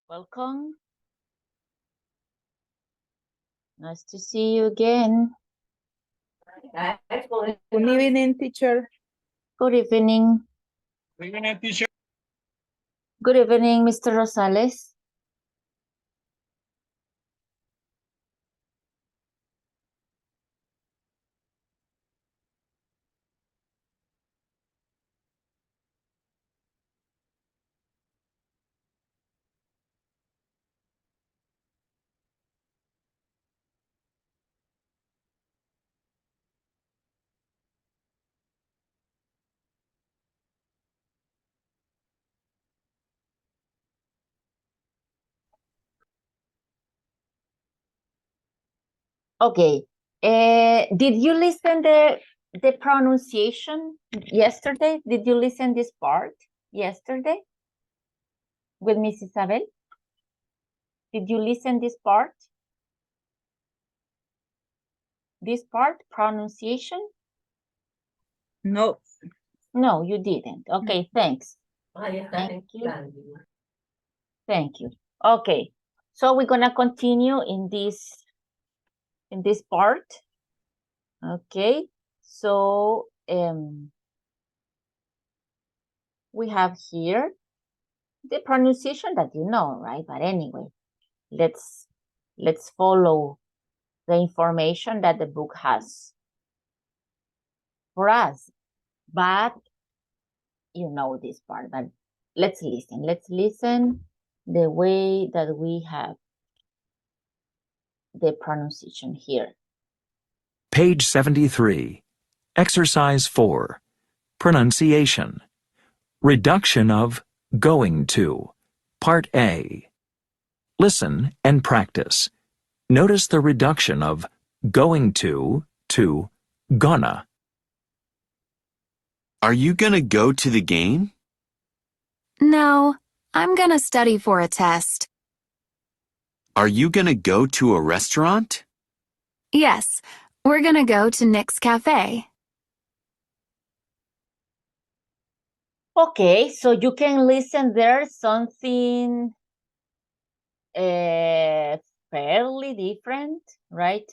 Welcome. Nice to see you again. Good evening, teacher. Good evening. Good evening, teacher. Good evening, Mr. Rosales. Okay. Did you listen the pronunciation yesterday? Did you listen this part yesterday with Miss Isabel? Did you listen this part? This part, pronunciation? No. No, you didn't. Okay, thanks. Thank you. Thank you. Okay, so we're gonna continue in this part. Okay, so we have here the pronunciation that you know, right? But anyway, let's follow the information that the book has for us. But you know this part, but let's listen. Let's listen the way that we have the pronunciation here. Page 73. Exercise 4. Pronunciation. Reduction of going to. Part A. Listen and practice. Notice the reduction of going to gonna. Are you gonna go to the game? No, I'm gonna study for a test. Are you gonna go to a restaurant? Yes, we're gonna go to Nick's Cafe. Okay, so you can listen there something fairly different, right?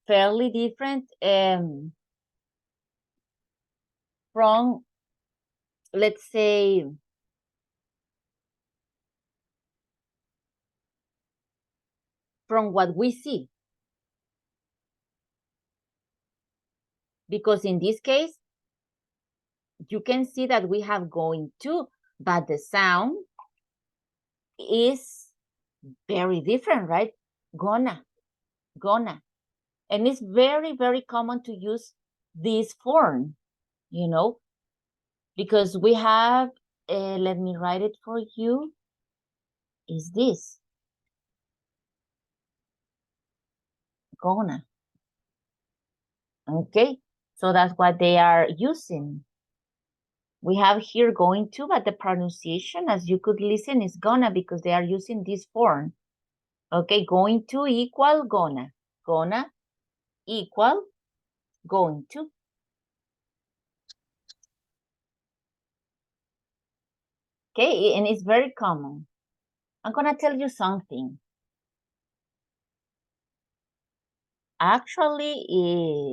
Fairly different from, let's say, from what we see. Because in this case, you can see that we have going to, but the sound is very different, right? Gonna. And it's very, very common to use this form, you know, because we have, let me write it for you, is this. Gonna. Okay, so that's what they are using. We have here going to, but the pronunciation, as you could listen, is gonna because they are using this form. Okay, going to equal gonna. Gonna equal going to. Okay, and it's very common. I'm gonna tell you something. Actually,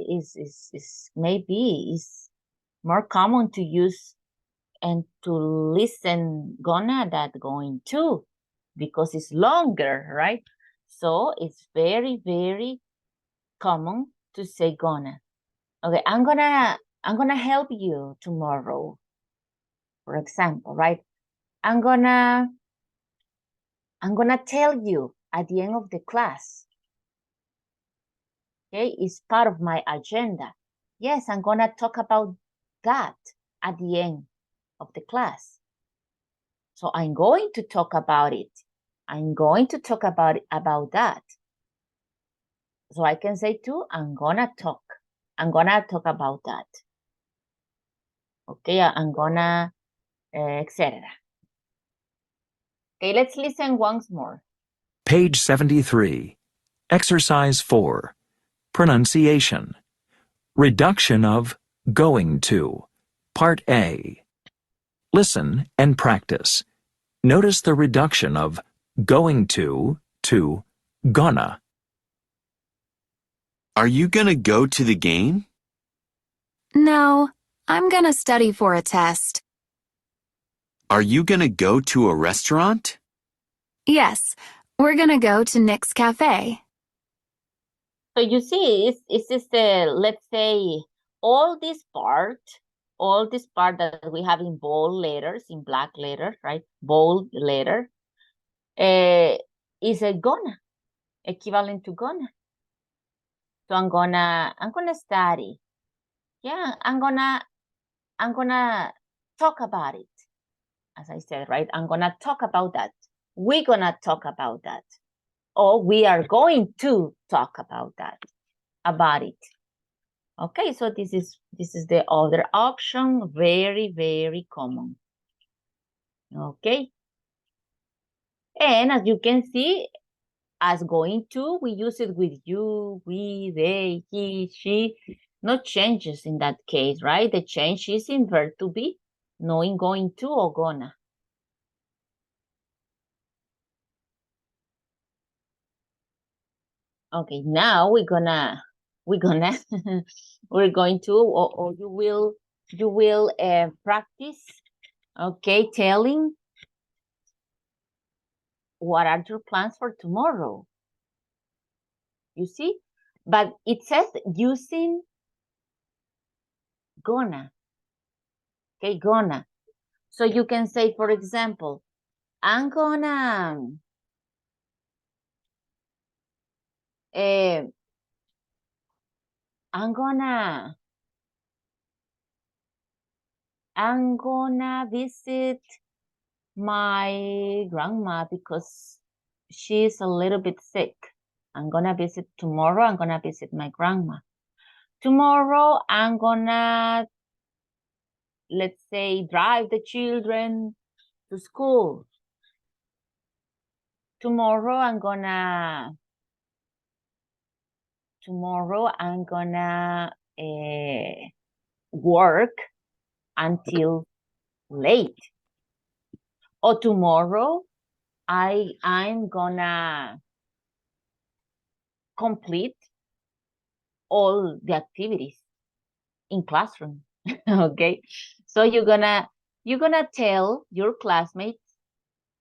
is maybe is more common to use and to listen gonna than going to, because it's longer, right? So it's very, very common to say gonna. Okay, I'm gonna help you tomorrow. For example, right? I'm gonna tell you at the end of the class. Okay, it's part of my agenda. Yes, I'm gonna talk about that at the end of the class. So I'm going to talk about it. I'm going to talk about that. So I can say too, I'm gonna talk about that. Okay, I'm gonna, etc. Okay, let's listen once more. Page 73. Exercise 4. Pronunciation. Reduction of going to. Part A. Listen and practice. Notice the reduction of going to gonna. Are you gonna go to the game? No, I'm gonna study for a test. Are you gonna go to a restaurant? Yes, we're gonna go to Nick's Cafe. So you see, it's just let's say all this part that we have in bold letters, in black letters, right? Bold letter, is a gonna, equivalent to gonna. So I'm gonna study. Yeah, I'm gonna talk about it. As I said, right? I'm gonna talk about that. We're gonna talk about that. Or we are going to talk about it. Okay, so this is the other option, very, very common. Okay. And as you can see, as going to, we use it with you, we, they, he, she. No changes in that case, right? The change is in verb to be, no in going to or gonna. Okay, now we're going to, or you will practice, okay, telling what are your plans for tomorrow. You see, but it says using gonna, okay, gonna. So you can say, for example, I'm gonna visit my grandma because she's a little bit sick. I'm gonna visit tomorrow. I'm gonna visit my grandma. Tomorrow, I'm gonna, let's say, drive the children to school. Tomorrow, I'm gonna work until late. Or tomorrow, I'm gonna complete all the activities in classroom. Okay, so you're gonna tell your classmates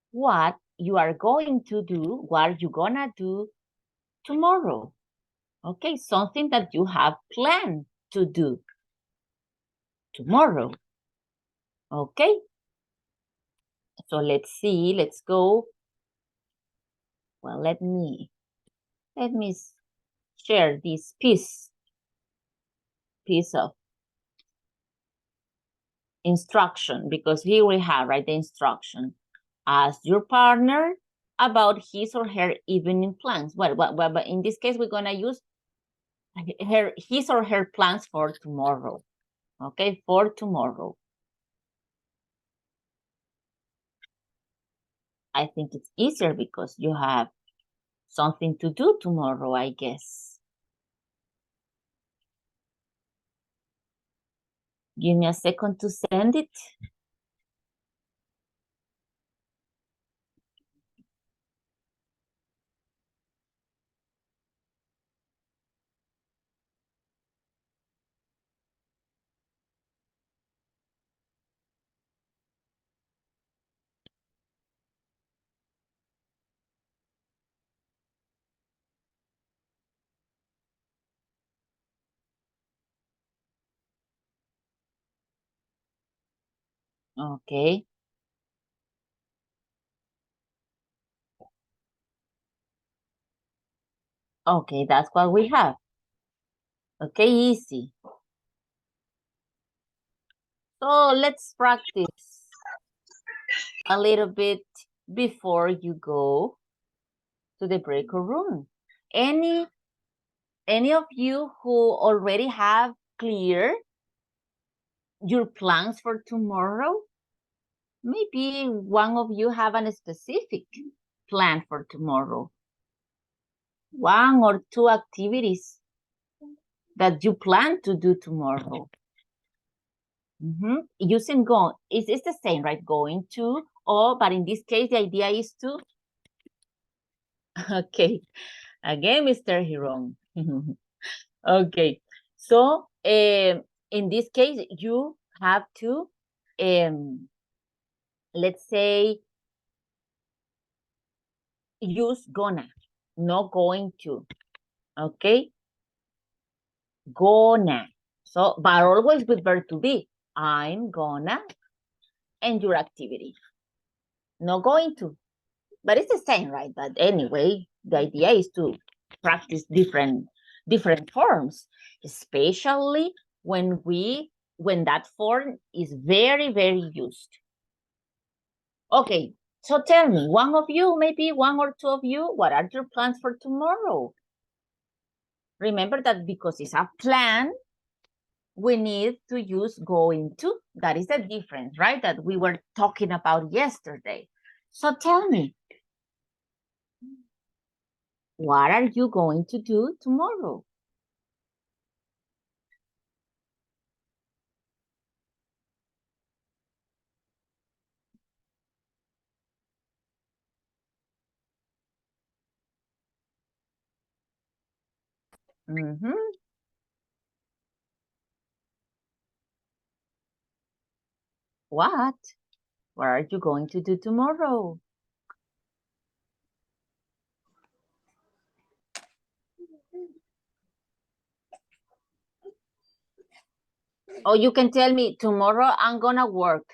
what you are going to do, what you're gonna do tomorrow. Okay, something that you have planned to do tomorrow. Okay, so let's see, let's go. Well, let me share this piece of instruction, because here we have, right, the instruction. Ask your partner about his or her evening plans. Well, but in this case, we're gonna use his or her plans for tomorrow. Okay, for tomorrow. I think it's easier because you have something to do tomorrow, I guess. Give me a second to send it. Okay. Okay, that's what we have. Okay, easy. So let's practice a little bit before you go to the break room. Any of you who already have clear your plans for tomorrow? Maybe one of you have a specific plan for tomorrow. One or two activities that you plan to do tomorrow. Using go, it's the same, right? Going to, or, but in this case, the idea is to, okay, again, Mr. Hiron. Okay, so in this case, you have to, let's say, use gonna, not going to, okay? Gonna. So, but always with verb to be. I'm gonna, and your activity. Not going to. But it's the same, right? But anyway, the idea is to practice different forms, especially when that form is very, very used. Okay, so tell me, one of you, maybe one or two of you, what are your plans for tomorrow? Remember that because it's a plan, we need to use going to. That is the difference, right? That we were talking about yesterday. So tell me, what are you going to do tomorrow? What? What are you going to do tomorrow? Or you can tell me, tomorrow I'm gonna work.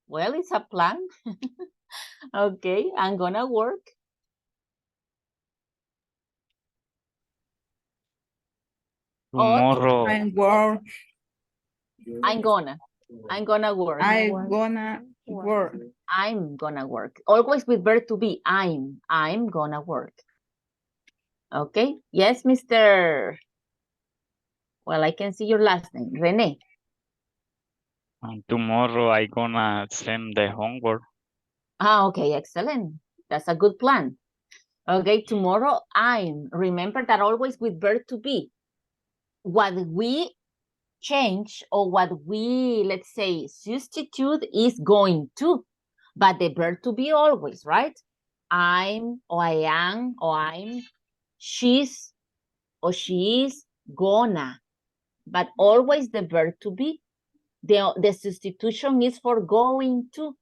Well, it's a plan. Okay, I'm gonna work. Tomorrow. I'm work. I'm gonna work. I'm gonna work. I'm gonna work. Always with verb to be. I'm gonna work. Okay. Yes, Mr. Well, I can see your last name, Rene. And tomorrow I gonna send the homework. Okay, excellent. That's a good plan. Okay, tomorrow remember that always with verb to be. What we change or what we, let's say, substitute is going to, but the verb to be always, right? I'm, or I am, or I'm, she's, or she is gonna, but always the verb to be. The substitution is for going to.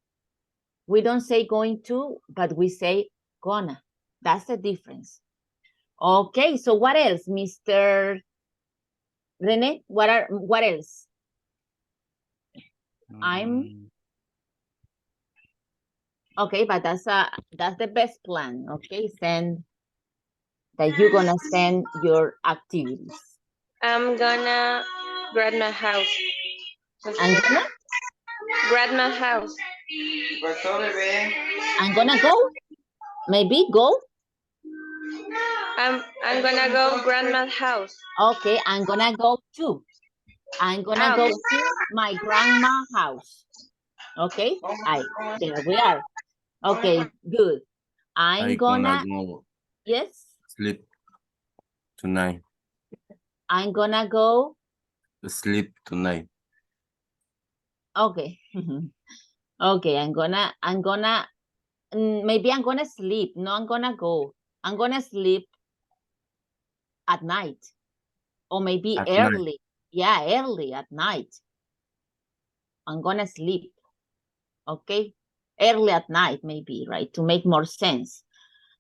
We don't say going to, but we say gonna. That's the difference. Okay, so what else, Mr. Rene? What else? Okay, but that's the best plan. Okay, you're gonna send your activities. I'm gonna grandma house. I'm gonna Grandma house. I'm gonna go. Maybe go. I'm gonna go grandma's house. Okay, I'm gonna go too. I'm gonna go to my grandma's house. Okay, there we are. Okay, good. I'm gonna go yes. sleep tonight. I'm gonna go Sleep tonight. okay. Okay, maybe I'm gonna sleep. No, I'm gonna go. I'm gonna sleep at night. Or maybe At early. night. Yeah, early at night. I'm gonna sleep. Okay. Early at night, maybe, right? To make more sense.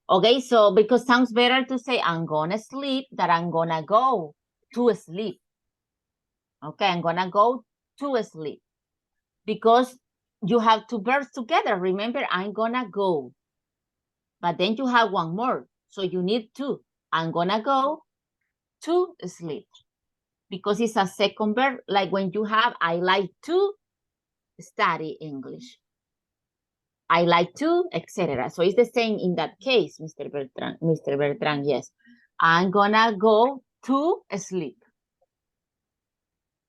Okay, so because sounds better to say I'm gonna sleep than I'm gonna go to sleep. Okay, I'm gonna go to sleep. Because you have two verbs together. Remember, I'm gonna go. But then you have one more. So you need two. I'm gonna go to sleep. Because it's a second verb, like when you have I like to study English. I like to, etc. So it's the same in that case, Mr. Bertrand. Mr. Bertrand, yes. I'm gonna go to sleep.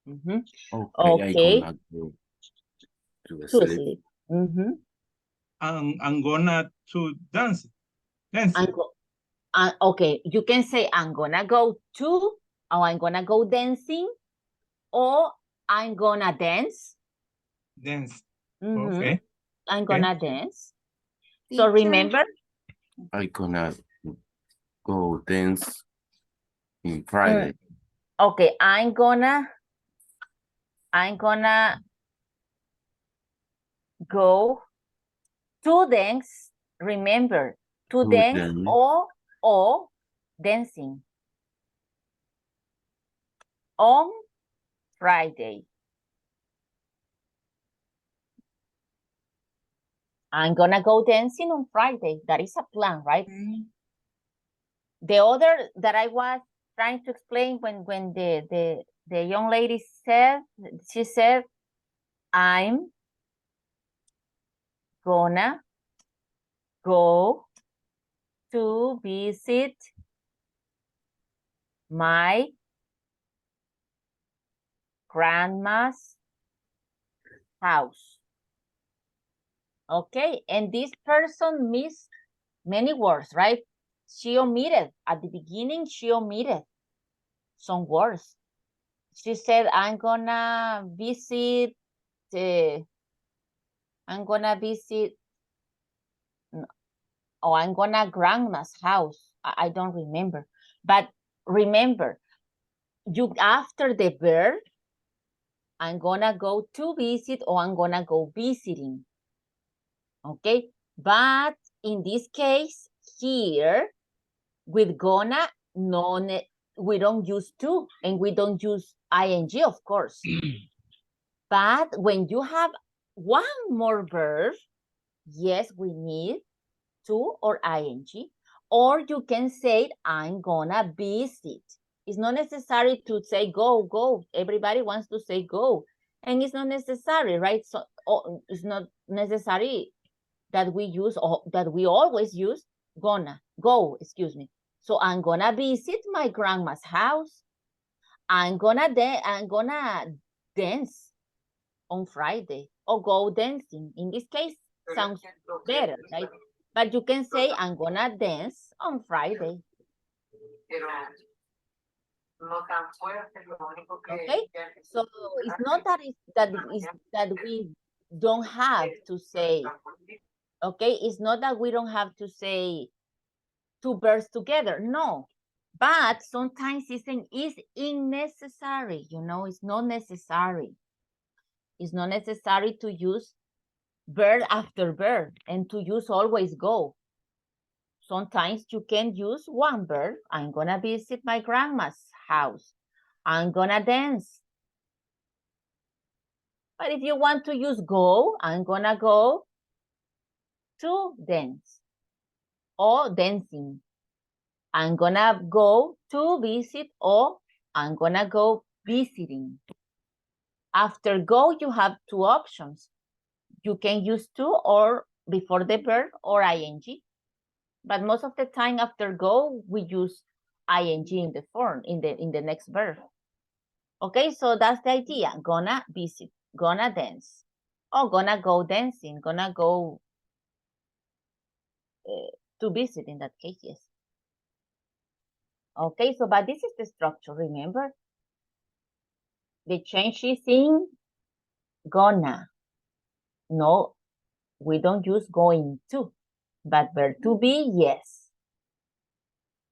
Okay. I'm gonna go to sleep. I'm gonna to dance. Okay, you can say I'm gonna go to, or I'm gonna go dancing, or I'm gonna dance. Dance. Mhm. Okay. I'm Okay. gonna dance. So remember, I gonna go dance in Friday. okay, I'm gonna go to dance. Remember, to To dance dance. or dancing on Friday. I'm gonna go dancing on Friday. That is a plan, right? The other that I was trying to explain when the young lady said, she said, I'm gonna go to visit my grandma's house. Okay, and this person missed many words, right? She omitted, at the beginning, she omitted some words. She said, I'm gonna visit, I'm gonna grandma's house. I don't remember. But remember, you after the verb, I'm gonna go to visit or I'm gonna go visiting. Okay, but in this case here, with gonna, we don't use to and we don't use ing, of course. But when you have one more verb, yes, we need to or ing, or you can say, I'm gonna visit. It's not necessary to say go, go. Everybody wants to say go. And it's not necessary, right? So it's not necessary that we use or that we always use gonna, go, excuse me. So I'm gonna visit my grandma's house. I'm gonna dance on Friday or go dancing. In this case, sounds better, right? But you can say, I'm gonna dance on Friday. Okay, so it's not that we don't have to say, okay, it's not that we don't have to say two verbs together, no. But sometimes it's unnecessary, you know, it's not necessary. It's not necessary to use verb after verb and to use always go. Sometimes you can use one verb. I'm gonna visit my grandma's house. I'm gonna dance. But if you want to use go, I'm gonna go to dance or dancing. I'm gonna go to visit or I'm gonna go visiting. After go, you have two options. You can use to or before the verb or ing. But most of the time after go, we use ing in the form, in the next verb. Okay, so that's the idea. Gonna visit, gonna dance, or gonna go dancing, gonna go to visit in that case, yes. Okay, so but this is the structure, remember? The change is in gonna. No, we don't use going to, but verb to be, yes.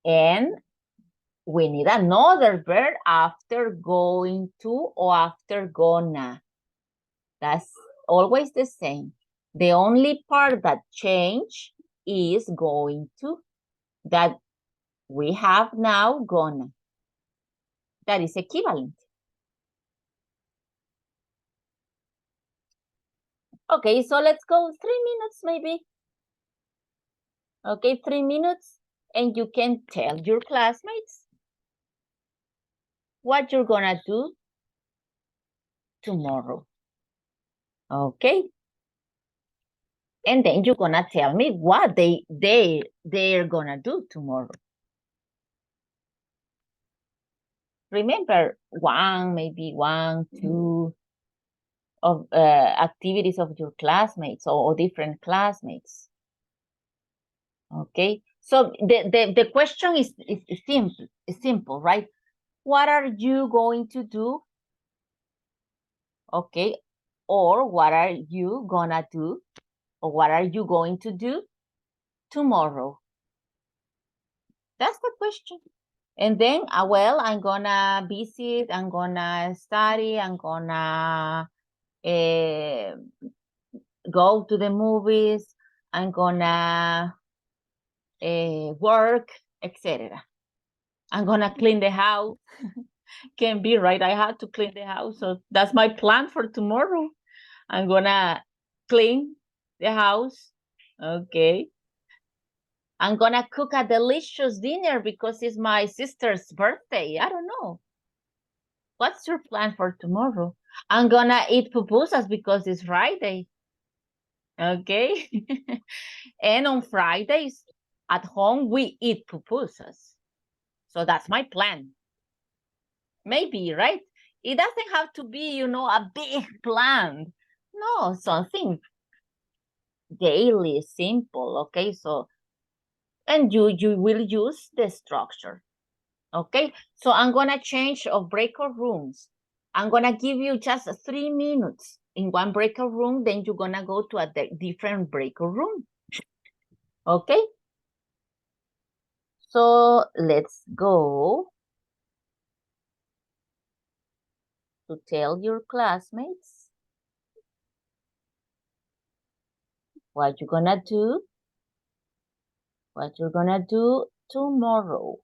And we need another verb after going to or after gonna. That's always the same. The only part that change is going to, that we have now gonna. That is equivalent. Okay, so let's go 3 minutes maybe. Okay, 3 minutes, and you can tell your classmates what you're gonna do tomorrow. Okay? And then you're gonna tell me what they're gonna do tomorrow. Remember maybe one, two of activities of your classmates or different classmates. Okay, so the question is simple, right? What are you going to do Okay. Or what are you gonna do? Or what are you going to do tomorrow? That's the question. And then, well, I'm gonna visit, I'm gonna study, I'm gonna go to the movies, I'm gonna work, etc. I'm gonna clean the house. Can be right. I have to clean the house, so that's my plan for tomorrow. I'm gonna clean the house. Okay. I'm gonna cook a delicious dinner because it's my sister's birthday. I don't know. What's your plan for tomorrow? I'm gonna eat pupusas because it's Friday. Okay. And on Fridays at home, we eat pupusas. So that's my plan. Maybe, right? It doesn't have to be, a big plan. No, something daily, simple. Okay. So, and you will use the structure. Okay. So I'm going to change of breakout rooms. I'm going to give you just 3 minutes in one breakout room. Then you're going to go to a different breakout room. Okay. So let's go to tell your classmates what you're gonna do, tomorrow.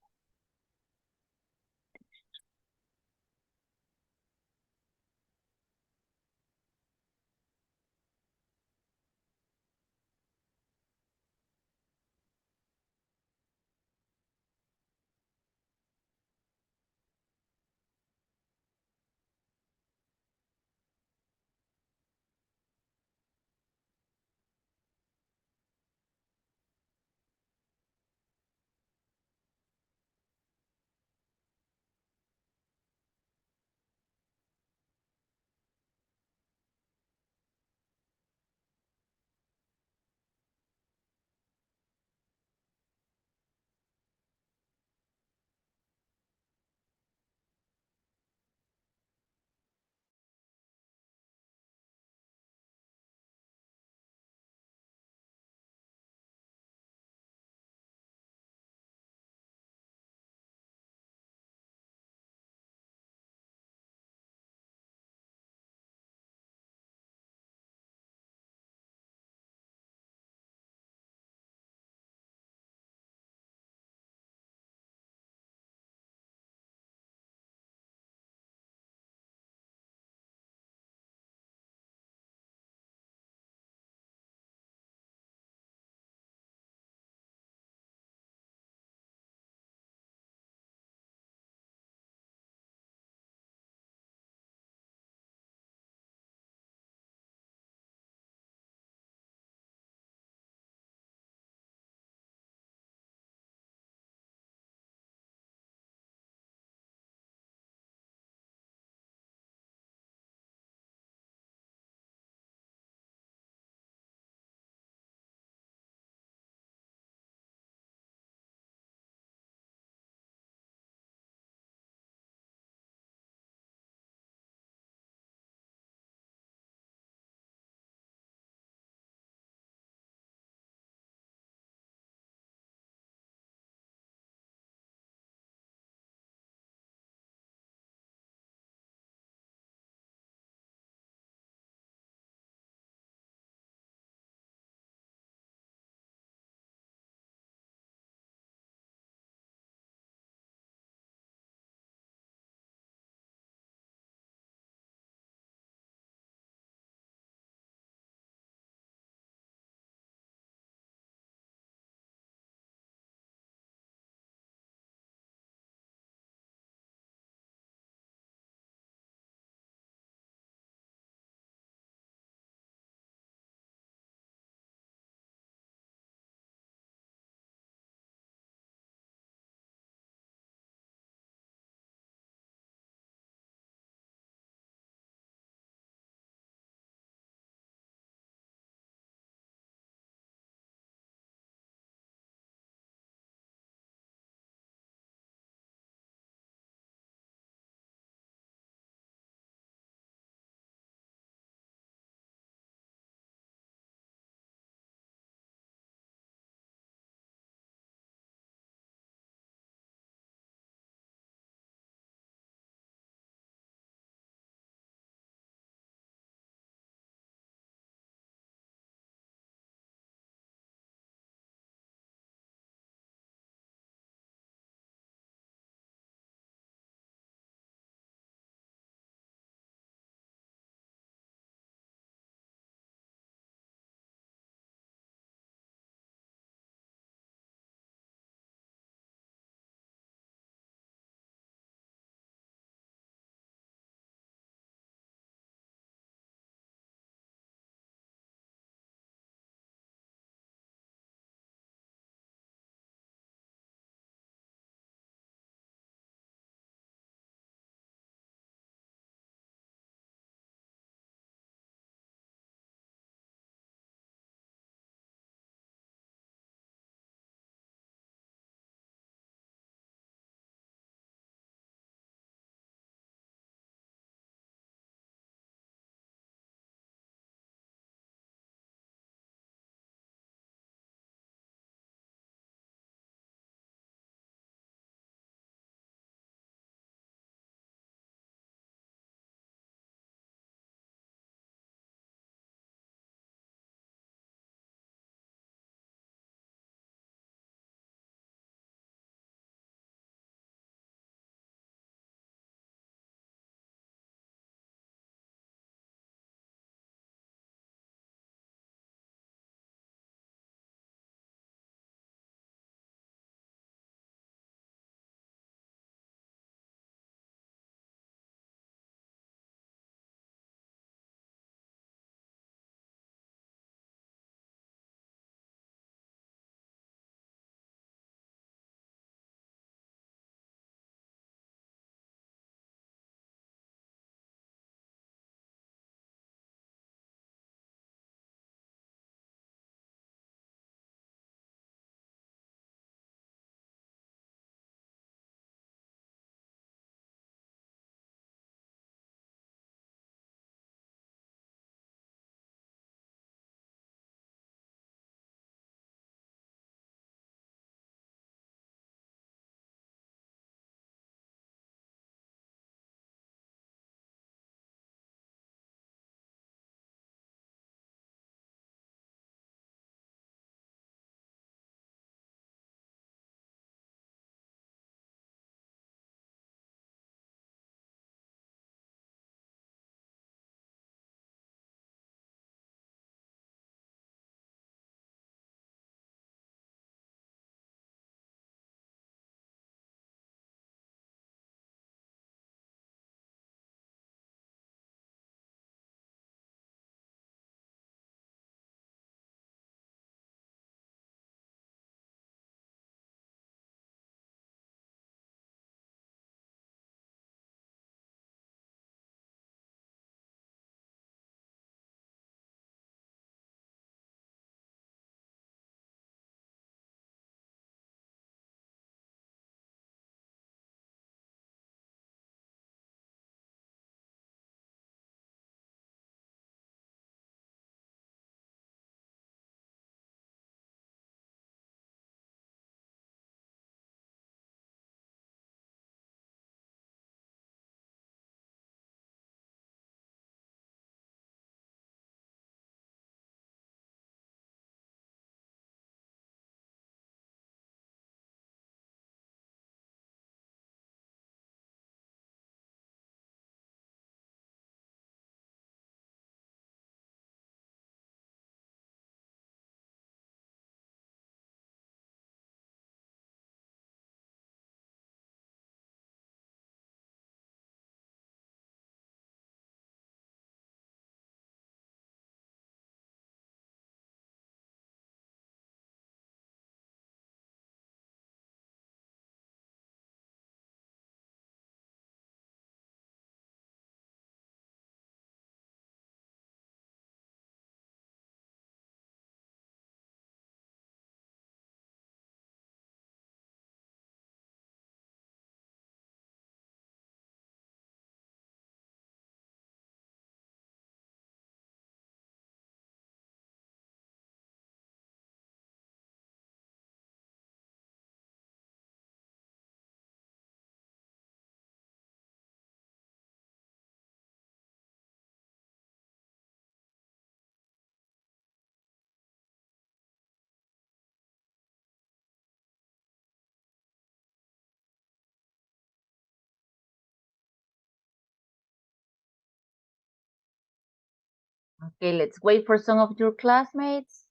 Okay, let's wait for some of your classmates.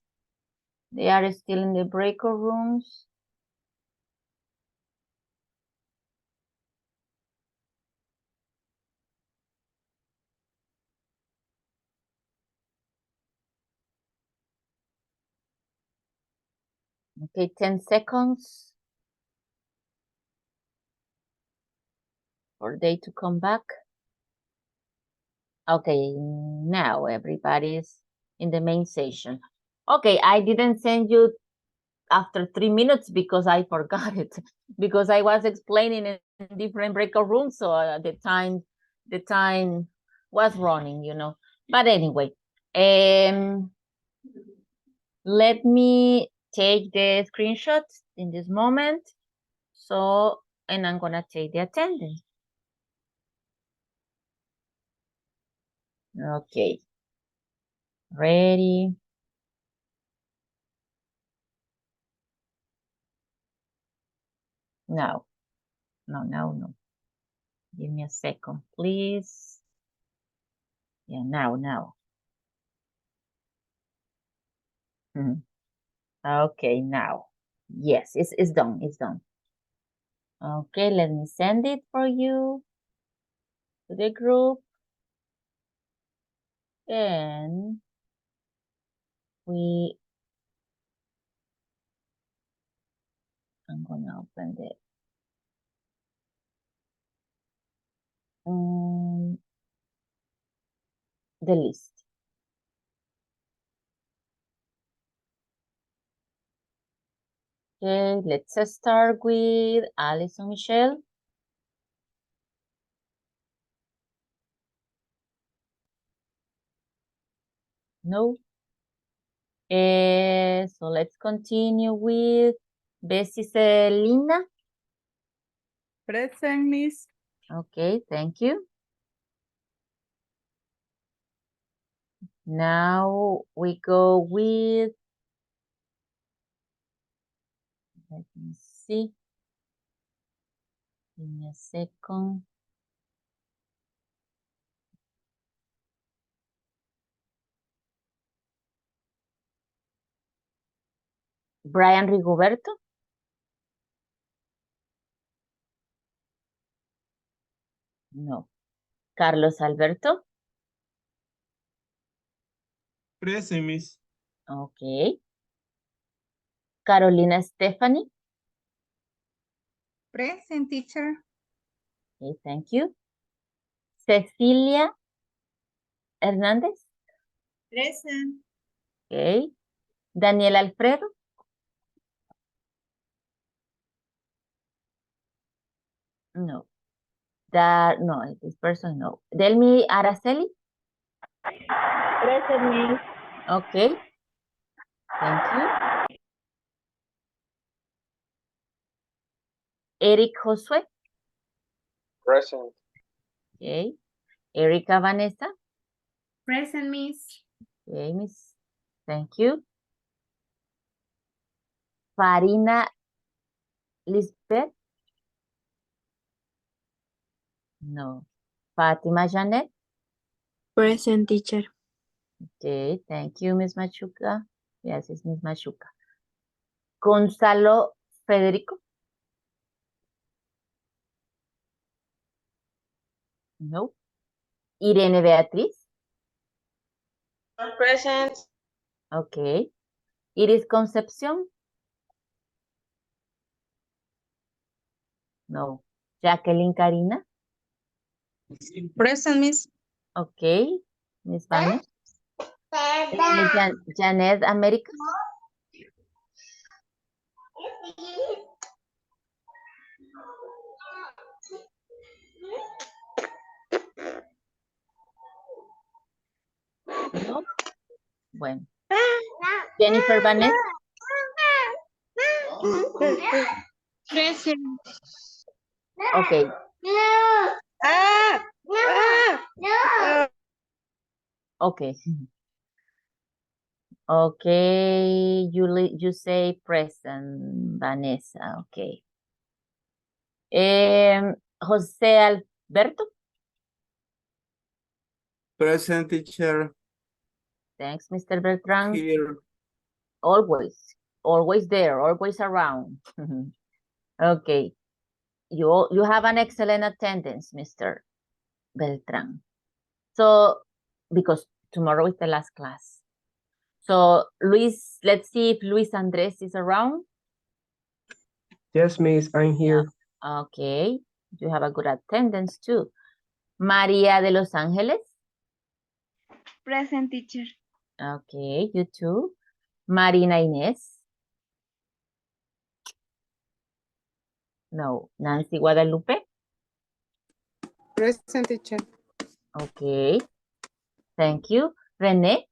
They are still in the breakout rooms. Okay, 10 seconds for they to come back. Okay, now everybody's in the main session. Okay, I didn't send you after 3 minutes because I forgot it, because I was explaining in different breakout rooms, so the time was running, you know. But anyway, let me take the screenshots in this moment. So, and I'm gonna take the attendance. Okay. Ready? No. No. Give me a second, please. Yeah, now. Okay, now. Yes, it's done. It's done. Okay, let me send it for you to the group. And I'm gonna open the list. Okay, let's start with Alison Michelle. No. So let's continue with Bessie Selena. Present, Miss. Okay, thank you. Now we go with, let me see. Give me a second. Brian Rigoberto. No. Carlos Alberto. Present, Miss. Okay. Carolina Stephanie. Present, teacher. Okay, thank you. Cecilia Hernández. Present. Okay. Daniel Alfredo. No. No, this person, no. Delmi Araceli. Present, Miss. Okay. Thank you. Eric Josué. Present. Okay. Erika Vanessa. Present, Miss. Okay, Miss. Thank you. Farina Lisbeth. No. Fatima Janet. Present, teacher. Okay, thank you, Miss Machuca. Yes, it's Miss Machuca. Gonzalo Federico. No. Irene Beatriz. Present. Okay. Iris Concepción. No. Jacqueline Karina. Present, Miss. Okay. Miss Vanessa. Janet America. No. Bueno. Jennifer Vanessa. Present. Okay. Okay. Okay. You say present, Vanessa. Okay. José Alberto. Present, teacher. Thanks, Mr. Beltran. Here. Always there, always around. Okay. You have an excellent attendance, Mr. Beltran. So, because tomorrow is the last class. So, Luis, let's see if Luis Andres is around. Yes, Miss, I'm here. Okay. You have a good attendance too. María de Los Ángeles. Present, teacher. Okay, you too. Marina Inés. No. Nancy Guadalupe. Present, teacher. Okay. Thank you. René.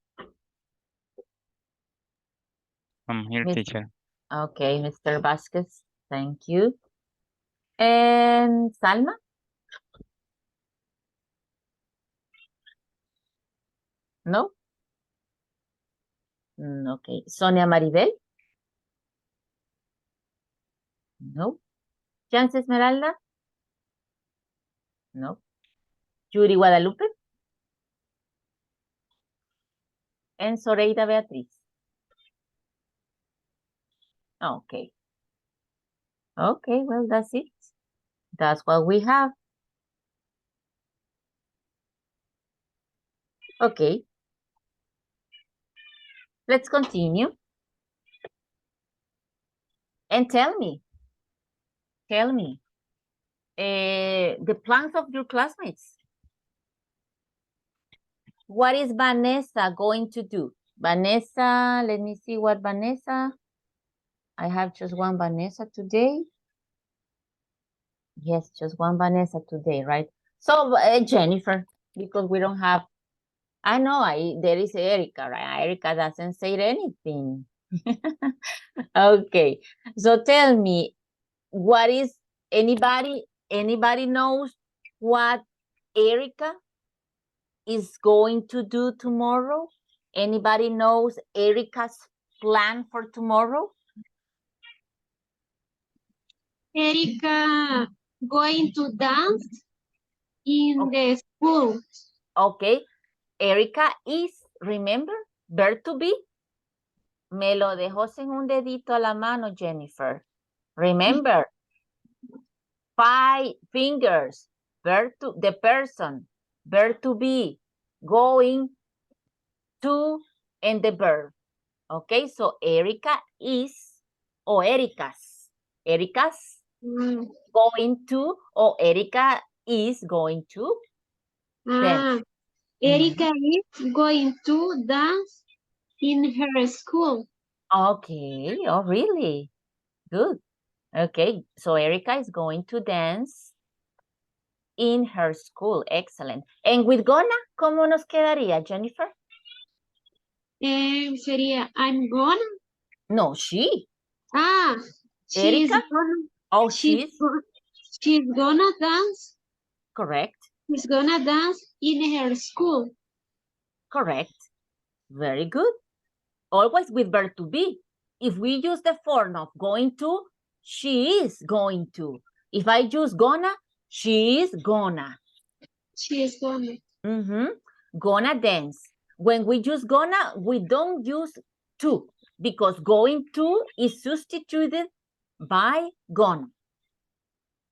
I'm here, Miss- teacher. Okay, Mr. Vasquez. Thank you. And Salma. No. Okay. Sonia Maribel. No. Chance Esmeralda. No. Yuri Guadalupe. And Soreida Beatriz. Okay. Okay, well, that's it. That's what we have. Okay. Let's continue. And tell me, the plans of your classmates. What is Vanessa going to do? Vanessa, let me see what Vanessa. I have just one Vanessa today. Yes, just one Vanessa today, right? So Jennifer, because we don't have, I know there is Erica, right? Erica doesn't say anything. Okay, so tell me, what is anybody knows what Erica is going to do tomorrow? Anybody knows Erica's plan for tomorrow? Erika going to dance in the school. Okay, Erica is, remember, verb to be. Me lo dejó sin un dedito a la mano, Jennifer. Remember, 5 fingers, verb to, the person, verb to be, going to, and the verb. Okay, so Erica is, or Erica's going to, or Erica is going to. Then, Erika is going to dance in her school. okay, oh really? Good. Okay, so Erica is going to dance in her school. Excellent. And with gonna, ¿cómo nos quedaría, Jennifer? Sería I'm gonna. No, she. She's Erica? gonna. Oh, She's gonna dance. correct. She's gonna dance in her school. Correct. Very good. Always with verb to be. If we use the form of going to, she is going to. If I use gonna, she is gonna. She is gonna. Gonna dance. When we use gonna, we don't use to, because going to is substituted by gonna.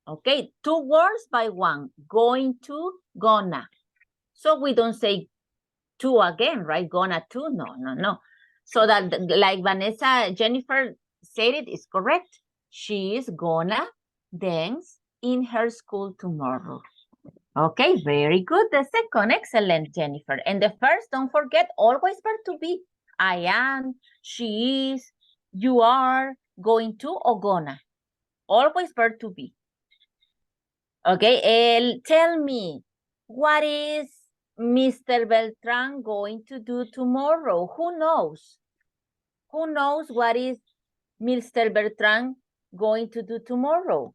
Okay, 2 words by 1. Going to, gonna. So we don't say to again, right? Gonna to, no. So that, like Vanessa, Jennifer said it is correct. She is gonna dance in her school tomorrow. Okay, very good. The second, excellent, Jennifer. And the first, don't forget, always verb to be. I am, she is, you are, going to, or gonna. Always verb to be. Okay, tell me, what is Mr. Beltran going to do tomorrow? Who knows? Who knows what is Mr. Beltran going to do tomorrow?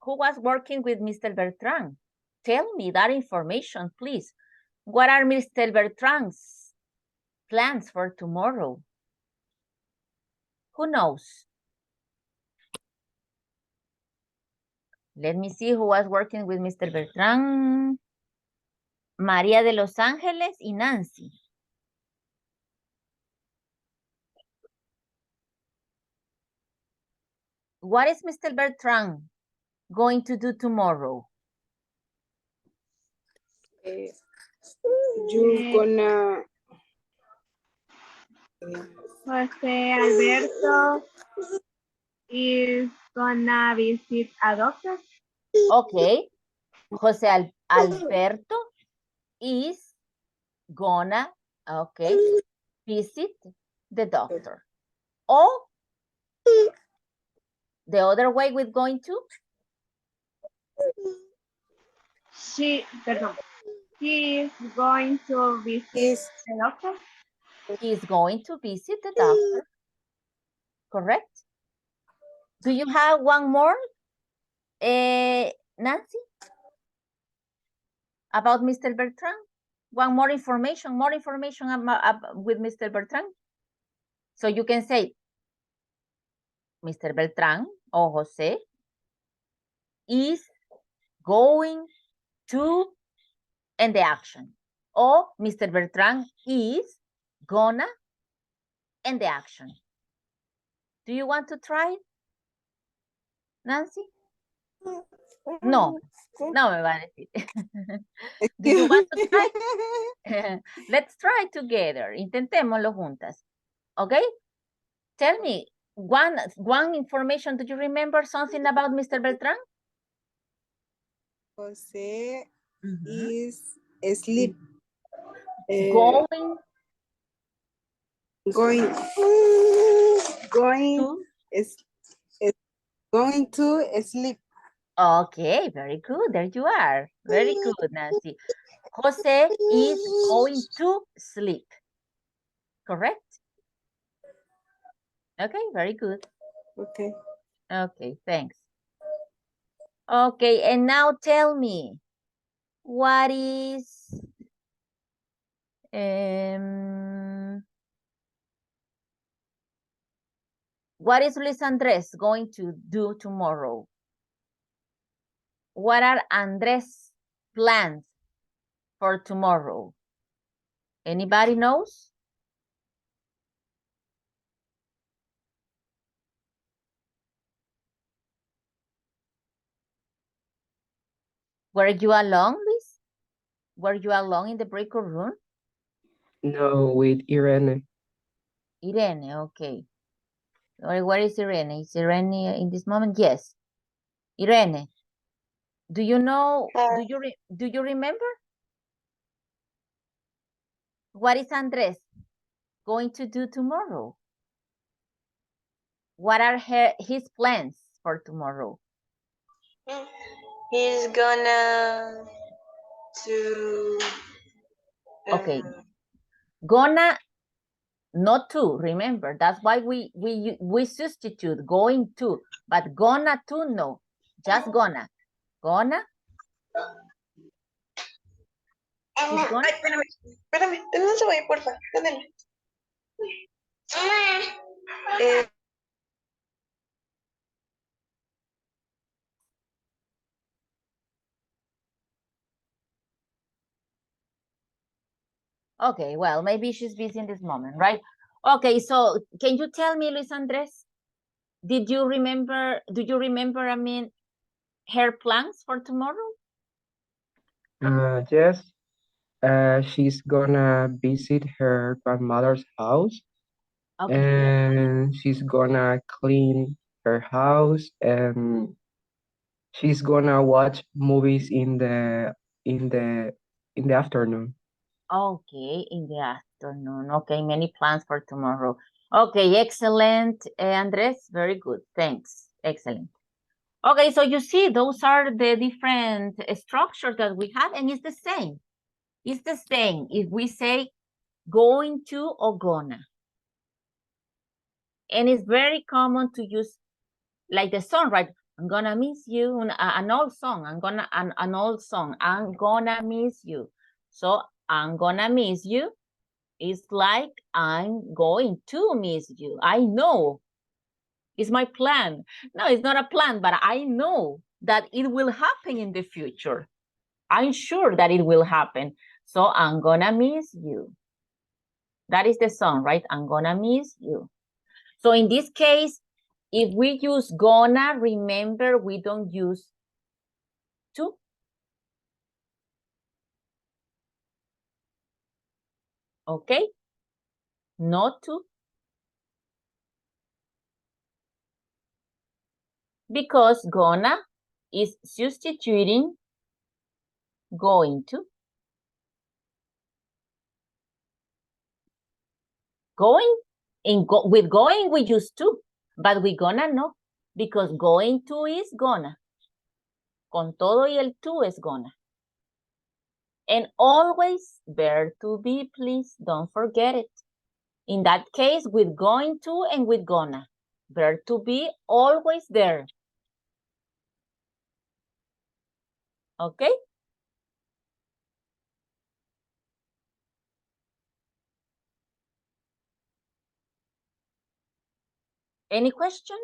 Who was working with Mr. Beltran? Tell me that information, please. What are Mr. Beltran's plans for tomorrow? Who knows? Let me see who was working with Mr. Beltran. María de Los Ángeles y Nancy. What is Mr. Bertrand going to do tomorrow? You gonna Jose Alberto is gonna visit a doctor. Okay. Jose Alberto is gonna, okay, visit the doctor. Or the other way with going to? She is going to visit the doctor. He is going to visit the doctor. Correct? Do you have one more, Nancy? About Mr. Bertrand? One more information with Mr. Bertrand? So you can say, Mr. Bertrand or Jose is going to, and the action. Or Mr. Bertrand is gonna, and the action. Do you want to try it, Nancy? No, no me va a decir. Do you want to try? Let's try together. Intentémoslo juntas. Okay? Tell me, one information. Do you remember something about Mr. Beltran? Jose is asleep. Going to sleep. Okay, very good. There you are. Very good, Nancy. Jose is going to sleep. Correct? Okay, very good. Okay. Okay, thanks. Okay, and now tell me, what is Luis Andres going to do tomorrow? What are Andres' plans for tomorrow? Anybody knows? Were you alone, Luis? Were you alone in the break room? No, with Irene. Irene, okay. Where is Irene? Is Irene in this moment? Yes. Irene, do you know, do you remember? What is Andres going to do tomorrow? What are his plans for tomorrow? He's gonna to Okay. Gonna, not to, remember. That's why we substitute going to, but gonna to, no. Just gonna. Gonna. He's gonna. Ay, espérame, denme un segundo, porfa, denme. Okay, well, maybe she's busy in this moment, right? Okay, so can you tell me, Luis Andres, do you remember, I mean, her plans for tomorrow? Yes. She's gonna visit her grandmother's house. Okay. And she's gonna clean her house, and she's gonna watch movies in the afternoon. Okay, in the afternoon. Okay, many plans for tomorrow. Okay, excellent, Andres. Very good. Thanks. Excellent. Okay, so you see, those are the different structures that we have, and it's the same. It's the same if we say going to or gonna. And it's very common to use like the song, right? I'm gonna miss you, an old song. An old song. I'm gonna miss you. So I'm gonna miss you. It's like I'm going to miss you. I know. It's my plan. No, it's not a plan, but I know that it will happen in the future. I'm sure that it will happen. So I'm gonna miss you. That is the song, right? I'm gonna miss you. So in this case, if we use gonna, remember we don't use to. Okay? Not to. Because gonna is substituting going to. Going, with going we use to, but we gonna no, because going to is gonna. Con todo y el to es gonna. And always verb to be, please don't forget it. In that case, with going to and with gonna. Verb to be always there. Okay? Any question?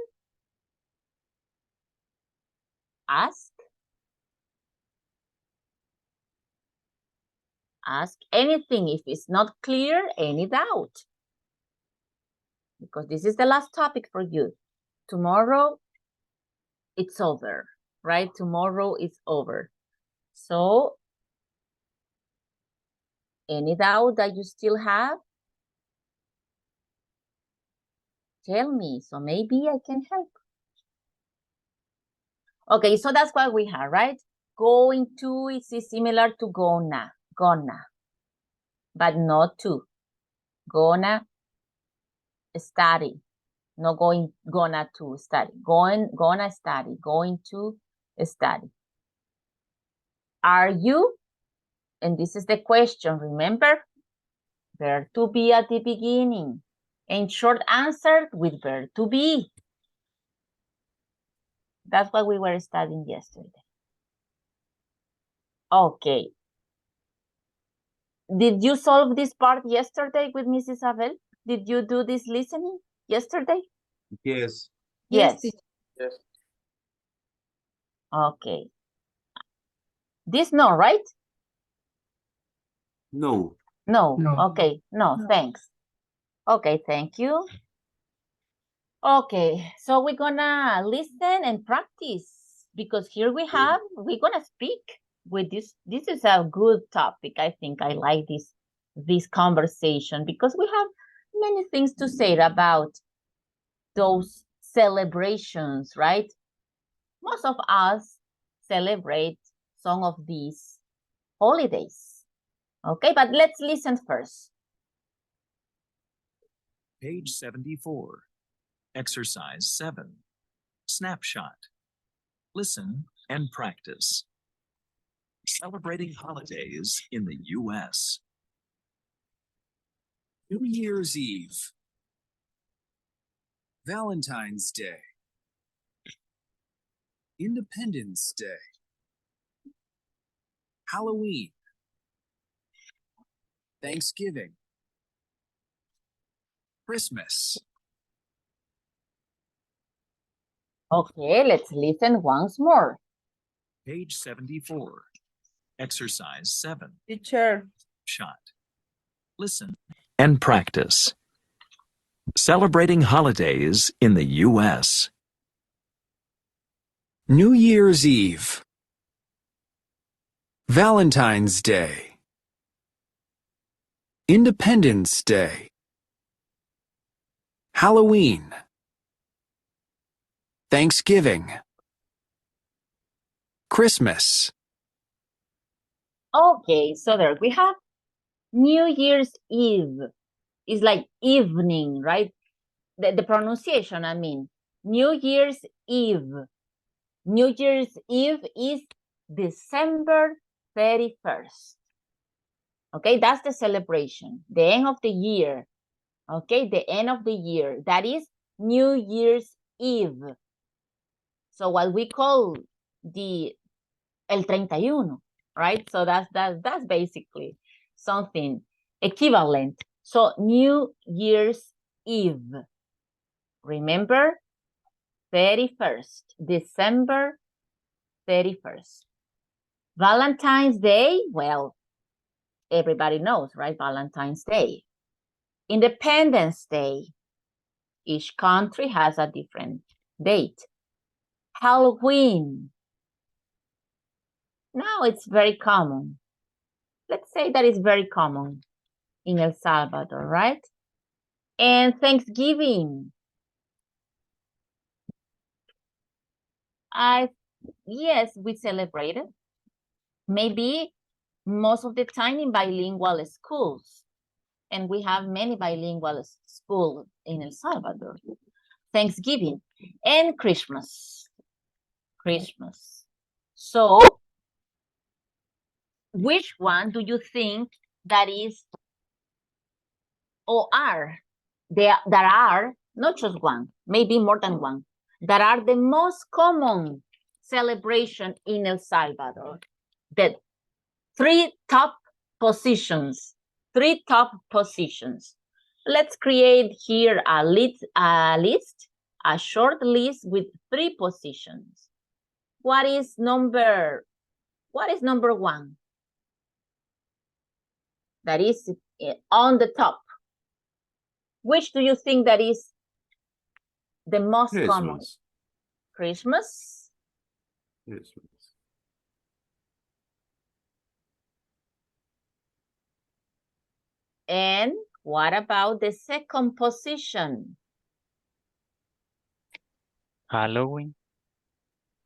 Ask. Ask anything if it's not clear, any doubt. Because this is the last topic for you. Tomorrow, it's over, right? Tomorrow it's over. So, any doubt that you still have? Tell me, so maybe I can help. Okay, so that's what we have, right? Going to is similar to gonna, but not to. Gonna study, not gonna to study. Gonna study, going to study. Are you? And this is the question, remember? Verb to be at the beginning. And short answer with verb to be. That's what we were studying yesterday. Okay. Did you solve this part yesterday with Miss Isabel? Did you do this listening yesterday? Yes. Yes. Yes. Okay. This no, right? No. No. No. Okay. No, thanks. Okay, thank you. Okay, so we're gonna listen and practice because here we're gonna speak with this. This is a good topic. I think I like this conversation because we have many things to say about those celebrations, right? Most of us celebrate some of these holidays. Okay, but let's listen first. Page 74. Exercise 7. Snapshot. Listen and practice. Celebrating holidays in the U.S. New Year's Eve. Valentine's Day. Independence Day. Halloween. Thanksgiving. Christmas. Okay, let's listen once more. Page 74. Exercise 7. Teacher. Shot. Listen and practice. Celebrating holidays in the U.S. New Year's Eve. Valentine's Day. Independence Day. Halloween. Thanksgiving. Christmas. Okay, so there we have New Year's Eve. It's like evening, right? The pronunciation, I mean. New Year's Eve. New Year's Eve is December 31st. Okay, that's the celebration. The end of the year. Okay, the end of the year. That is New Year's Eve. So what we call el 31, right? So that's basically something equivalent. So New Year's Eve. Remember, 31st, December 31st. Valentine's Day, well, everybody knows, right? Valentine's Day. Independence Day. Each country has a different date. Halloween. Now it's very common. Let's say that it's very common in El Salvador, right? And Thanksgiving. Yes, we celebrate it. Maybe most of the time in bilingual schools. And we have many bilingual schools in El Salvador. Thanksgiving and Christmas. Christmas. So, which one do you think that is or are? There are not just one, maybe more than one, that are the most common celebration in El Salvador. The three top positions. Let's create here a list, a short list with 3 positions. What is number one? That is on the top. Which do you think that is the most common? Christmas? And what about the second position? Halloween.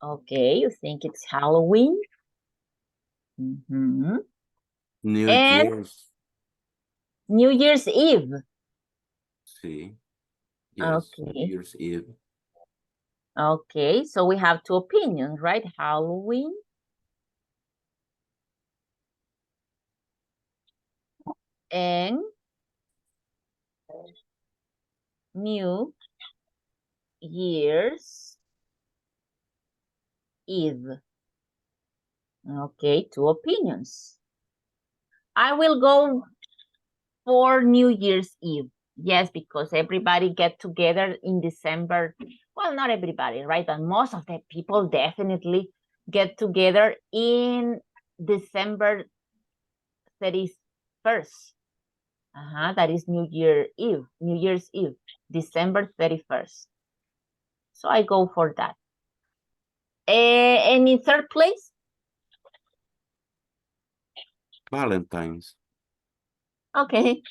Okay, you think it's Halloween? Mm-hmm. New And Year's. New Year's Eve. Sí. Yes, Okay. New Year's Eve. Okay, so we have 2 opinions, right? Halloween and New Year's Eve. Okay, 2 opinions. I will go for New Year's Eve. Yes, because everybody get together in December. Well, not everybody, right? But most of the people definitely get together in December 31st. That is New Year's Eve, December 31st. So I go for that. And in third place? Valentine's. Okay,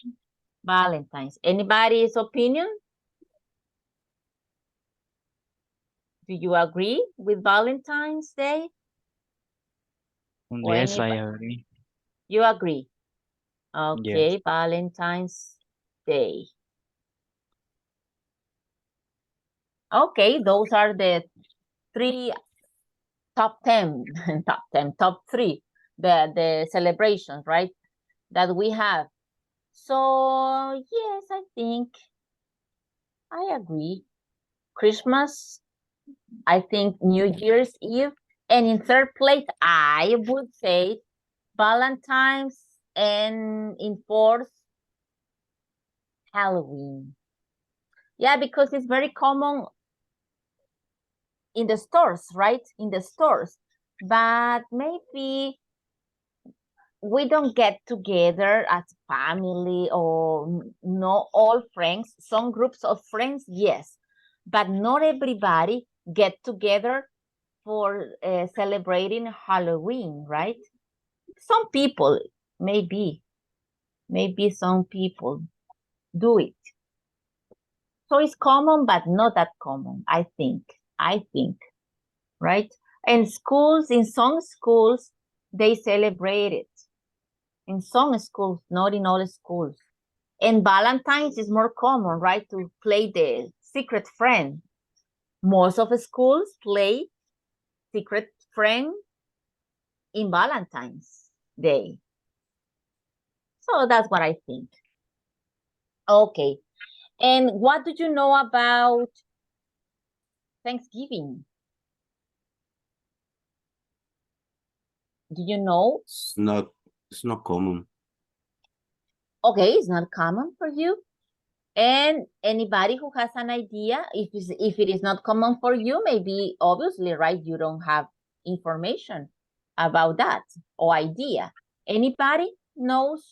Valentine's. Anybody's opinion? Do you agree with Valentine's Day? Or Yes, I anybody? agree. You agree? Okay, Yes. Valentine's Day. Okay, those are the 3 top 10, top 3, the celebrations, right? That we have. So, yes, I think I agree. Christmas, I think New Year's Eve. And in third place, I would say Valentine's, and in fourth, Halloween. Yeah, because it's very common in the stores, right? In the stores. But maybe we don't get together as family or not all friends. Some groups of friends, yes. But not everybody get together for celebrating Halloween, right? Some people, maybe some people do it. So it's common, but not that common, I think, right? And schools, in some schools, they celebrate it. In some schools, not in all schools. And Valentine's is more common, right? To play the secret friend. Most of the schools play secret friend in Valentine's Day. So that's what I think. Okay. And what do you know about Thanksgiving? Do you know? It's not common. Okay, it's not common for you. And anybody who has an idea, if it is not common for you, maybe obviously, right, you don't have information about that or idea. Anybody?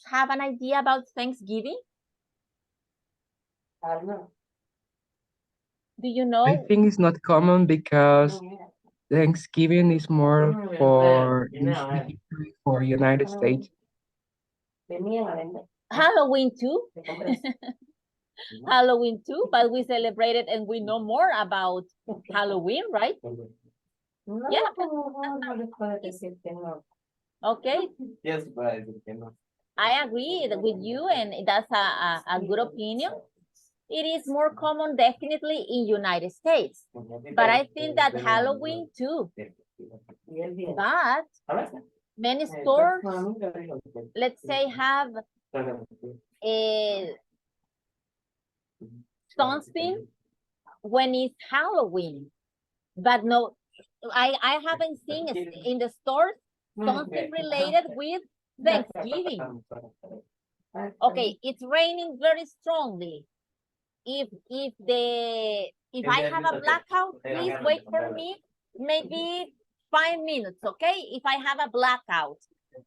have an idea about Thanksgiving? Do you know? I think it's not common because Thanksgiving is more for United States. Halloween too. Halloween too, but we celebrate it and we know more about Halloween, right? Yeah. Okay. Yes, but I agree with you, and that's a good opinion. It is more common definitely in United States, but I think that Halloween too. But many stores, let's say, have a something when it's Halloween, but no, I haven't seen it in the stores something related with Thanksgiving. Okay, it's raining very strongly. If I have a blackout, please wait for me maybe 5 minutes, okay? If I have a blackout,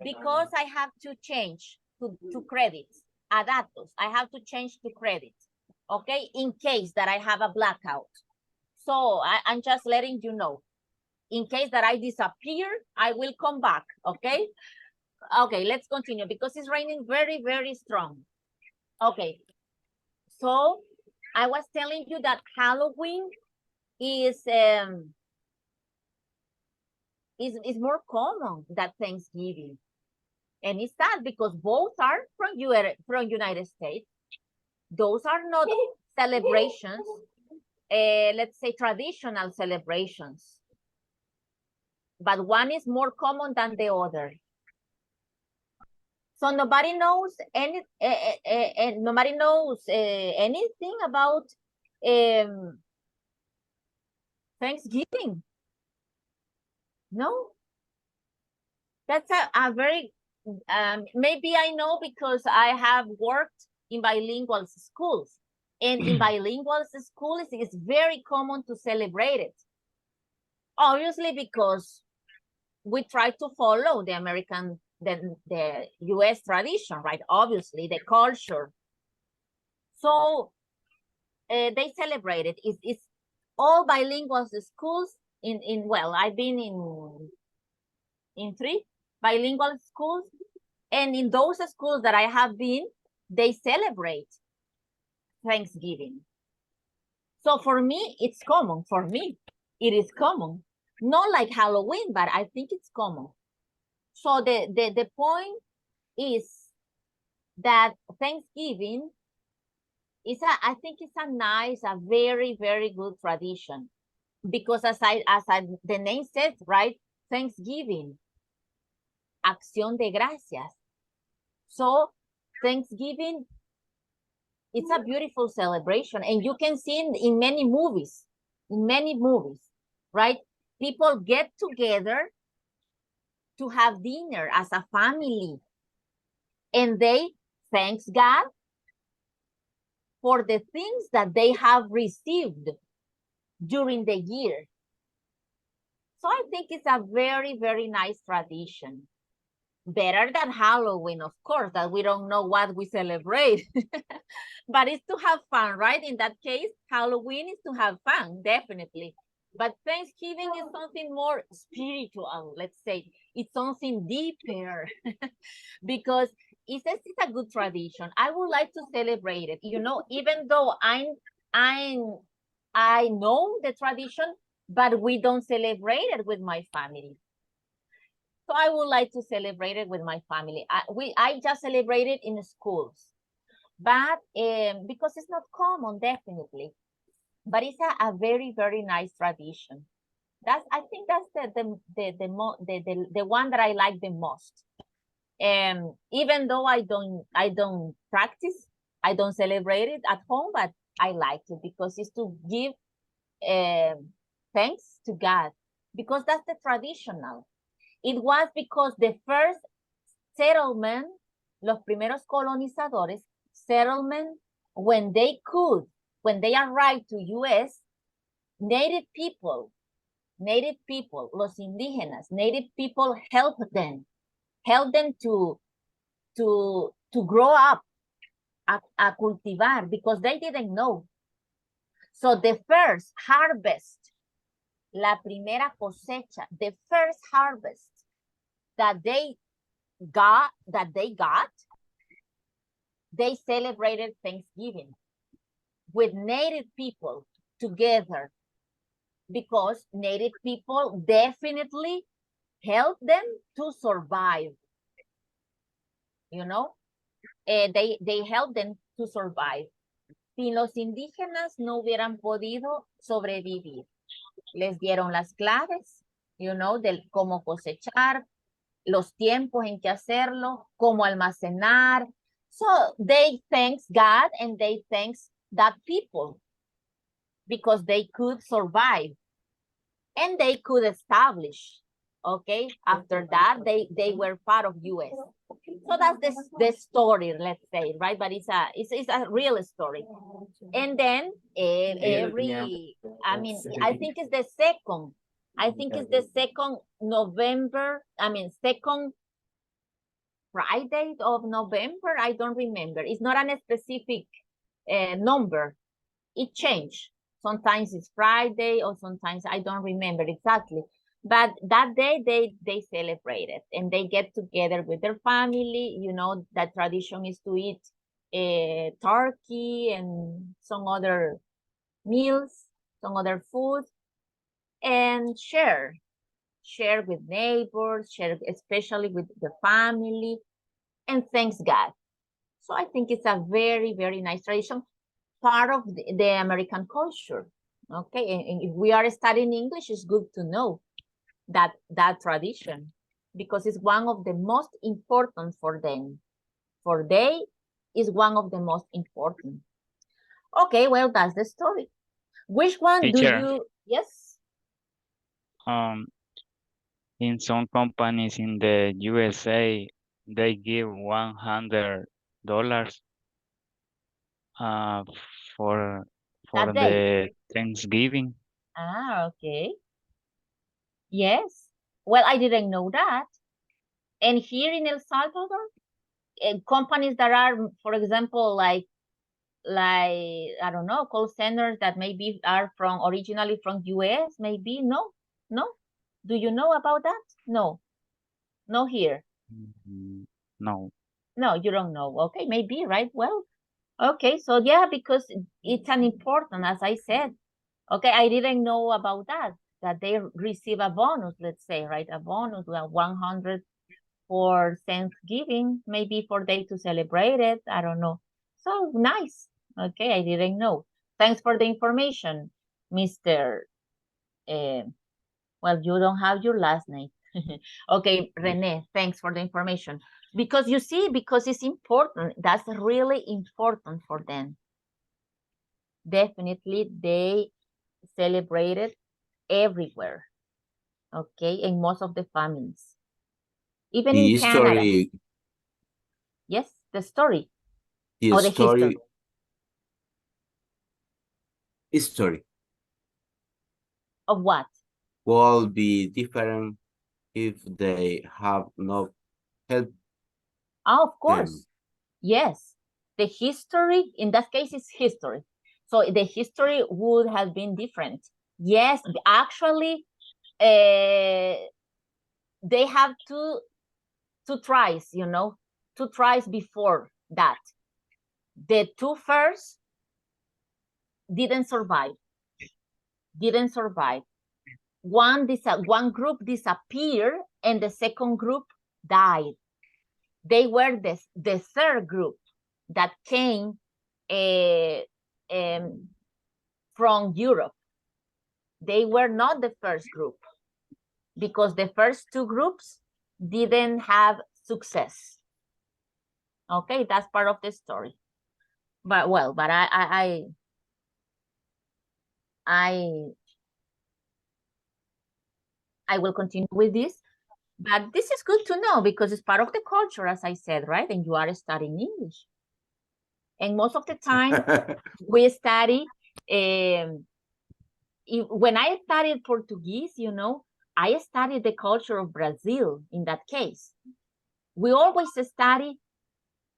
because I have to change to credits, a datos, I have to change to credits, okay? In case that I have a blackout. So I'm just letting you know. In case that I disappear, I will come back, okay? Okay, let's continue because it's raining very, very strong. Okay, so I was telling you that Halloween is more common than Thanksgiving. And it's sad because both are from United States. Those are not celebrations, let's say traditional celebrations. But one is more common than the other. So nobody knows anything about Thanksgiving. No, that's a very maybe I know because I have worked in bilingual schools, and in bilingual schools it's very common to celebrate it. Obviously, because we try to follow the American, the US tradition, right? Obviously, the culture. So they celebrate it. It's all bilingual schools well, I've been in 3 bilingual schools, and in those schools that I have been, they celebrate Thanksgiving. So for me, it's common. For me, it is common. Not like Halloween, but I think it's common. So the point is that Thanksgiving is I think it's a very, very good tradition. Because as the name says, right? Thanksgiving, acción de gracias. So Thanksgiving, it's a beautiful celebration, and you can see in many movies, right? People get together to have dinner as a family, and they thanks God for the things that they have received during the year. So I think it's a very, very nice tradition. Better than Halloween, of course, that we don't know what we celebrate. But it's to have fun, right? In that case, Halloween is to have fun, definitely. But Thanksgiving is something more spiritual, let's say. It's something deeper because it's a good tradition. I would like to celebrate it. You know, even though I know the tradition, but we don't celebrate it with my family. So I would like to celebrate it with my family. I just celebrate it in schools, but because it's not common, definitely. But it's a very, very nice tradition. I think that's the one that I like the most. Even though I don't practice, I don't celebrate it at home, but I like it because it's to give thanks to God, because that's the traditional. It was because the first settlement, los primeros colonizadores, settlement, when they arrived to US, native people, los indígenas, native people helped them to grow up, a cultivar, because they didn't know. So the first harvest, la primera cosecha, the first harvest that they got, they celebrated Thanksgiving with native people together, because native people definitely help them to survive. You know, they help them to survive. Sin los indígenas no hubieran podido sobrevivir. Les dieron las claves, you know, del cómo cosechar, los tiempos en que hacerlo, cómo almacenar. So they thanks God and they thanks that people because they could survive and they could establish. Okay, after that they were part of US. So that's the story, let's say, right? But it's a real story. And then I think it's the second. I think it's the second November. Second Friday of November. I don't remember. It's not a specific number. It changed. Sometimes it's Friday or sometimes I don't remember exactly. But that day they celebrate it and they get together with their family. You know, that tradition is to eat turkey and some other meals, some other food, and share with neighbors, share especially with the family, and thanks God. So I think it's a very, very nice tradition, part of the American culture. Okay, and if we are studying English, it's good to know that tradition, because it's one of the most important for them. For they is one of the most important. Okay, well, that's the story. Which one Teacher, do you, yes? In some companies in the USA, they give $100 for That day. the Thanksgiving. Ah, okay. Yes. Well, I didn't know that. And here in El Salvador, companies that are, for example, like I don't know, call centers that maybe are originally from US, maybe no. Do you know about that? No here. No. No, you don't know. Okay, maybe, right? Well, okay, so yeah, because it's an important, as I said. Okay, I didn't know about that they receive a bonus, let's say, right? A bonus, 100 for Thanksgiving, maybe for they to celebrate it. I don't know. So nice. Okay, I didn't know. Thanks for the information, Mr. Well, you don't have your last name. Okay, Rene, thanks for the information. Because you see, because it's important. That's really important for them. Definitely, they celebrate it everywhere. Okay, in most of the families. Even in Canada. Yes, the story. Or the history. History of what? Will be different if they have not helped. Oh, of course. Yes. The history, in that case, is history. So the history would have been different. Yes, actually, they have two tries, you know, 2 tries before that. The 2 first didn't survive. One group disappeared and the second group died. They were the third group that came from Europe. They were not the first group because the first 2 groups didn't have success. Okay, that's part of the story. But I will continue with this. But this is good to know because it's part of the culture, as I said, right? And you are studying English. And most of the time, we study, when I studied Portuguese, you know, I studied the culture of Brazil in that case. We always study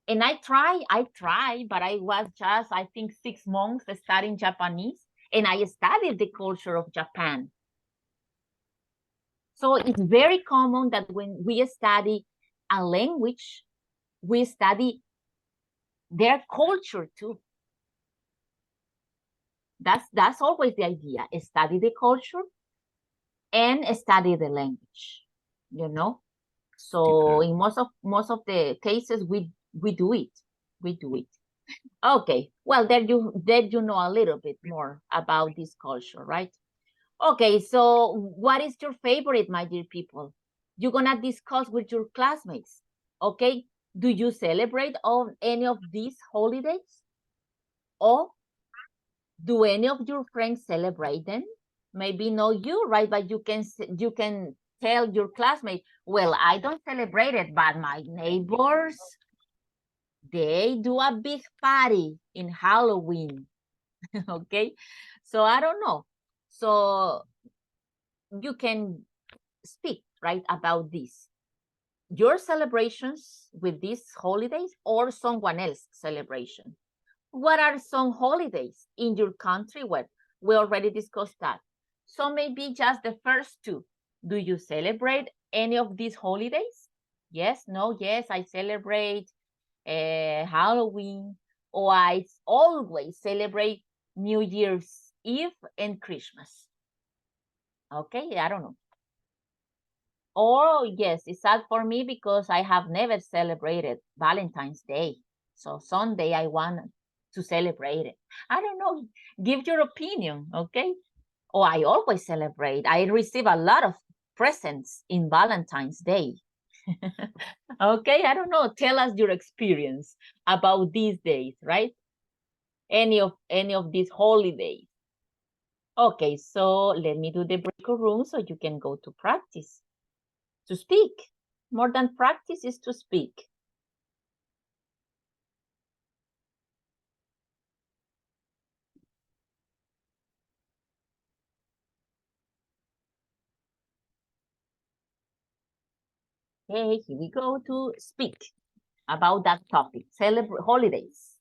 And I try, but I was just, I think, 6 months studying Japanese, and I studied the culture of Japan. So it's very common that when we study a language, we study their culture too. That's always the idea. Study the culture and study the language, you know. So in most of the cases, we do it. We do it. Okay. Well, there you know a little bit more about this culture, right? Okay. So what is your favorite, my dear people? You're gonna discuss with your classmates. Okay. Do you celebrate on any of these holidays? Or do any of your friends celebrate them? Maybe not you, right? But you can tell your classmate, well, I don't celebrate it, but my neighbors, they do a big party in Halloween. Okay. So I don't know. So you can speak, right, about this. Your celebrations with these holidays or someone else's celebration. What are some holidays in your country? Well, we already discussed that. So maybe just the first two. Do you celebrate any of these holidays? Yes, no, yes, I celebrate Halloween, or I always celebrate New Year's Eve and Christmas. Okay, I don't know. Or yes, it's sad for me because I have never celebrated Valentine's Day. So Sunday I want to celebrate it. I don't know. Give your opinion, okay? Or I always celebrate. I receive a lot of presents in Valentine's Day. Okay, I don't know. Tell us your experience about these days, right? Any of these holidays. Okay, so let me do the breakout room so you can go to practice. To speak. More than practice is to speak. Okay, here we go to speak about that topic. Celebrate holidays.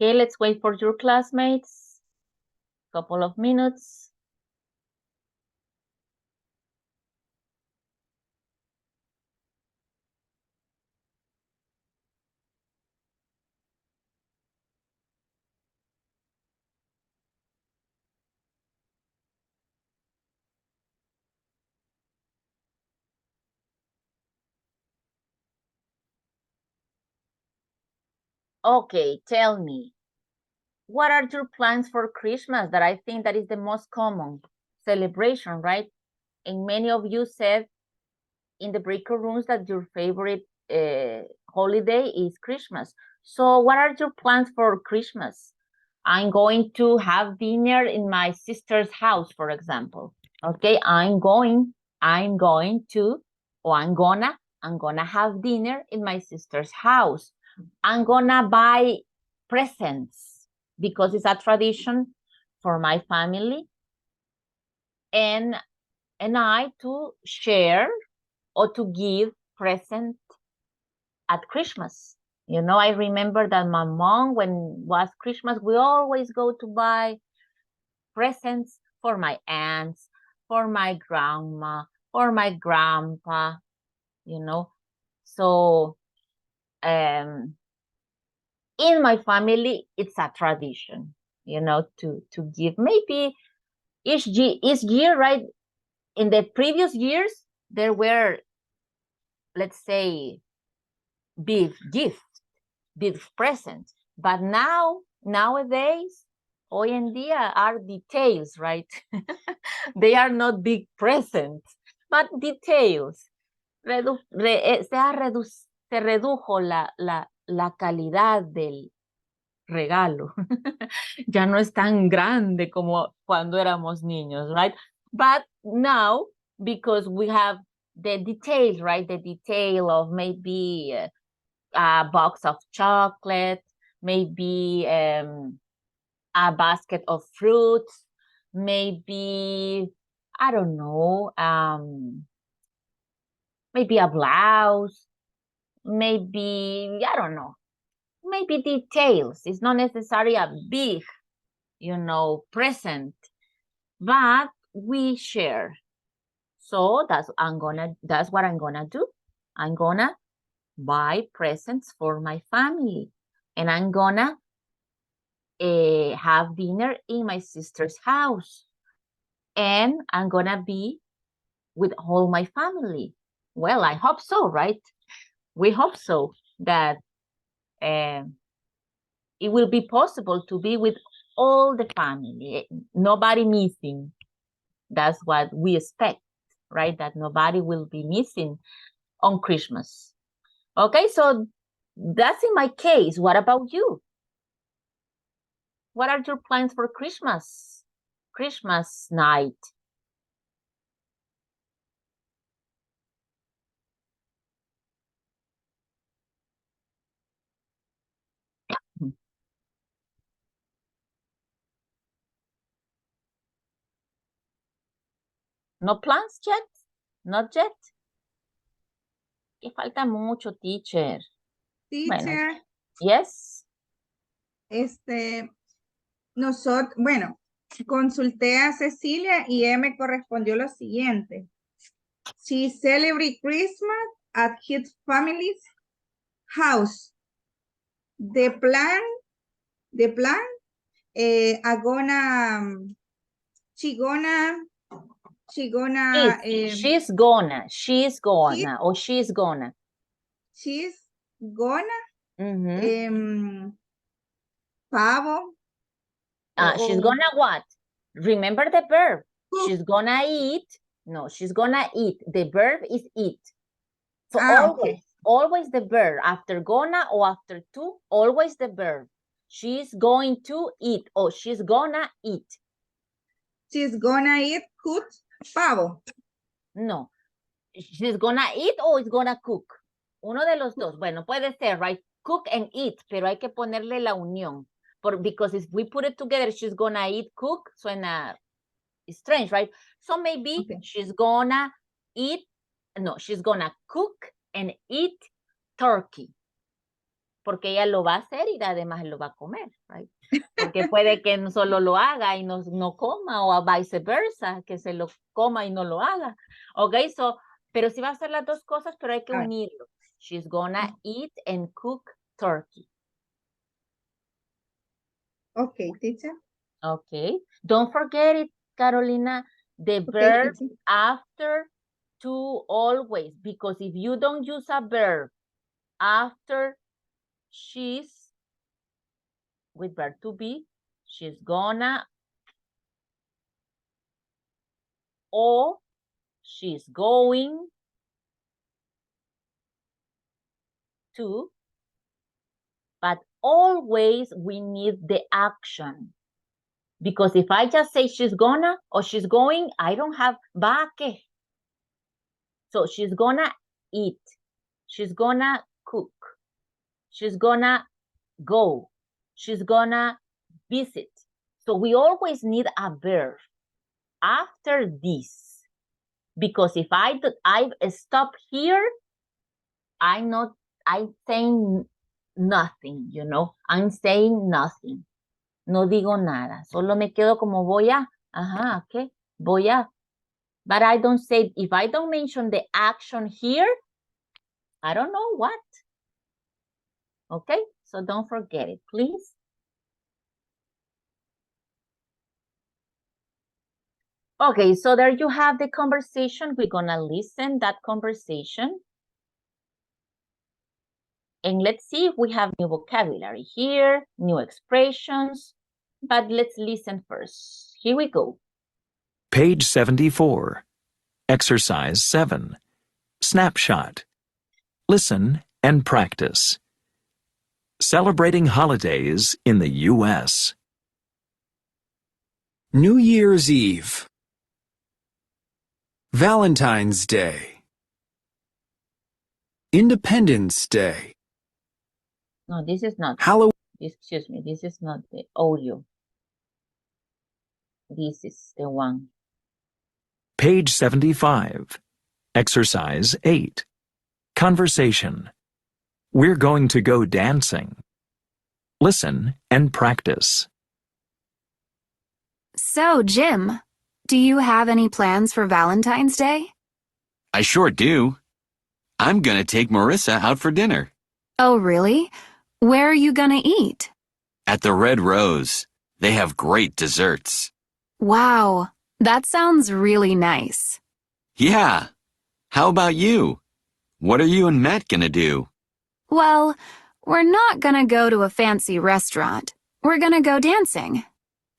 Okay, let's wait for your classmates. Couple of minutes. Okay, tell me, what are your plans for Christmas? That I think that is the most common celebration, right? And many of you said in the breakout rooms that your favorite holiday is Christmas. So what are your plans for Christmas? I'm going to have dinner in my sister's house, for example. Okay, I'm gonna have dinner in my sister's house. I'm gonna buy presents because it's a tradition for my family and I to share or to give present at Christmas. You know, I remember that my mom, when it was Christmas, we always go to buy presents for my aunts, for my grandma, for my grandpa, you know. So in my family, it's a tradition, you know, to give maybe each year, right? In the previous years, there were, let's say, big gifts, big presents. But nowadays, hoy en día are details, right? They are not big presents, but details. Se redujo la calidad del regalo. Ya no es tan grande como cuando éramos niños, right? But now, because we have the details, right? The detail of maybe a box of chocolate, maybe a basket of fruits, maybe, I don't know, maybe a blouse, maybe, I don't know, maybe details. It's not necessarily a big, you know, present, but we share. So that's what I'm gonna do. I'm gonna buy presents for my family, and I'm gonna have dinner in my sister's house, and I'm gonna be with all my family. Well, I hope so, right? We hope so that it will be possible to be with all the family, nobody missing. That's what we expect, right? That nobody will be missing on Christmas. Okay, so that's in my case. What about you? What are your plans for Christmas? Christmas night. No plans yet? Not yet? Que falta mucho, teacher. Teacher, Yes. bueno, consulté a Cecilia y ella me correspondió lo siguiente. She celebrates Christmas at his family's house. The plan, she's gonna, She's gonna, she's gonna. Pavo. She's gonna what? Remember the verb. Cook. She's gonna eat. No, she's gonna eat. The verb is eat. So always the verb. After gonna or after to, always the verb. She's going to eat or she's gonna eat. She's gonna eat cooked pavo. No. She's gonna eat or is gonna cook. Uno de los dos. Bueno, puede ser, right? Cook and eat, pero hay que ponerle la unión. Because if we put it together, she's gonna eat, cook, suena strange, right? So maybe she's gonna eat, no, she's gonna cook and eat turkey. porque ella lo va a hacer y además lo va a comer, right? Porque puede que no solo lo haga y no coma, o viceversa, que se lo coma y no lo haga. Ok, so, pero sí va a hacer las dos cosas, pero hay que unirlo. She's gonna eat and cook turkey. Okay, teacher. Okay, don't forget it, Carolina, the verb teacher. after to always, because if you don't use a verb after she's with verb to be, she's gonna, or she's going to, but always we need the action. Because if I just say she's gonna or she's going, I don't have va que. So she's gonna eat. She's gonna cook. She's gonna go. She's gonna visit. So we always need a verb after this. Because if I stop here, I'm saying nothing, you know. I'm saying nothing. No digo nada. Solo me quedo como voy a. Ajá, ¿qué? Voy a. But I don't say, if I don't mention the action here, I don't know what. Okay, so don't forget it, please. Okay, so there you have the conversation. We're gonna listen that conversation. And let's see if we have new vocabulary here, new expressions, but let's listen first. Here we go. Page 74. Exercise 7. Snapshot. Listen and practice. Celebrating holidays in the U.S. New Year's Eve, Valentine's Day, Independence Day, No, this is not. Halloween. Excuse me, this is not the audio. This is the one. Page 75. Exercise 8. Conversation. We're going to go dancing. Listen and practice. So, Jim, do you have any plans for Valentine's Day? I sure do. I'm gonna take Marissa out for dinner. Oh, really? Where are you gonna eat? At the Red Rose. They have great desserts. Wow, that sounds really nice. Yeah. How about you? What are you and Matt gonna do? Well, we're not gonna go to a fancy restaurant. We're gonna go dancing.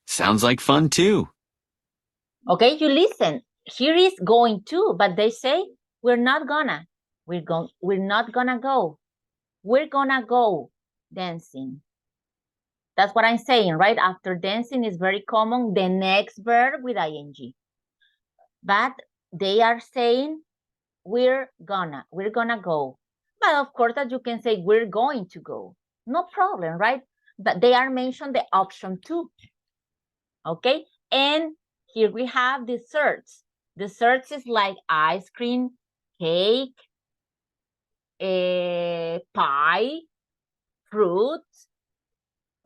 Sounds like fun too. Okay, you listen. Here is going to, but they say we're not gonna. We're not gonna go. We're gonna go dancing. That's what I'm saying, right? After dancing is very common, the next verb with ing. But they are saying we're gonna go. But of course that you can say we're going to go. No problem, right? But they are mentioned the option 2. Okay, and here we have desserts. Desserts is like ice cream, cake, pie, fruit.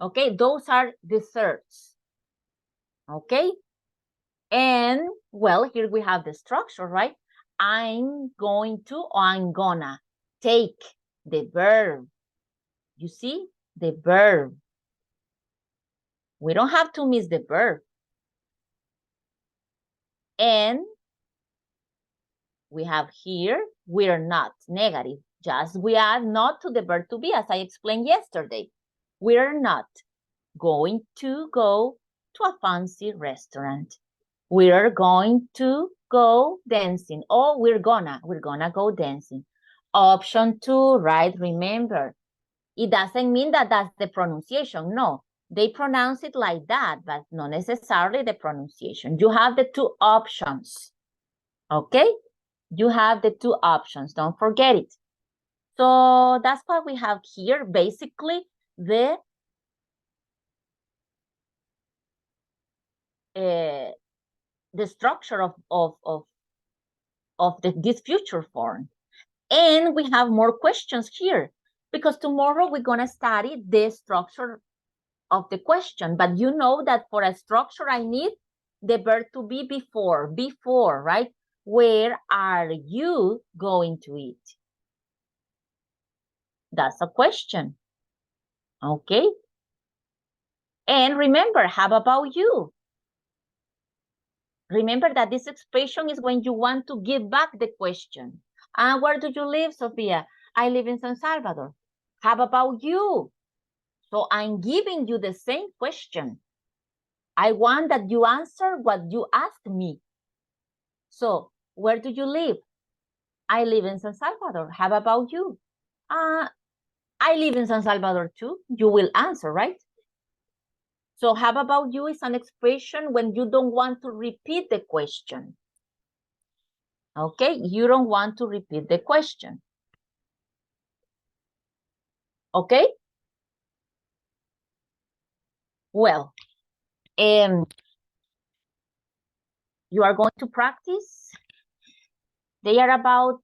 Okay, those are desserts. Okay, and well, here we have the structure, right? I'm going to or I'm gonna take the verb. You see, the verb. We don't have to miss the verb. And we have here, we're not, negative. Just we add not to the verb to be, as I explained yesterday. We're not going to go to a fancy restaurant. We're going to go dancing. Oh, we're gonna go dancing. Option 2, right? Remember, it doesn't mean that that's the pronunciation. No, they pronounce it like that, but not necessarily the pronunciation. You have the 2 options, okay? You have the 2 options, don't forget it. So that's what we have here, basically the structure of this future form. And we have more questions here. because tomorrow we're going to study the structure of the question. But you know that for a structure, I need the verb to be before, right? Where are you going to eat? That's a question. Okay. And remember, how about you? Remember that this expression is when you want to give back the question. And where do you live, Sofia? I live in San Salvador. How about you? So I'm giving you the same question. I want that you answer what you asked me. So where do you live? I live in San Salvador. How about you? I live in San Salvador too. You will answer, right? So how about you is an expression when you don't want to repeat the question. Okay, you don't want to repeat the question. Okay? Well, you are going to practice. They are about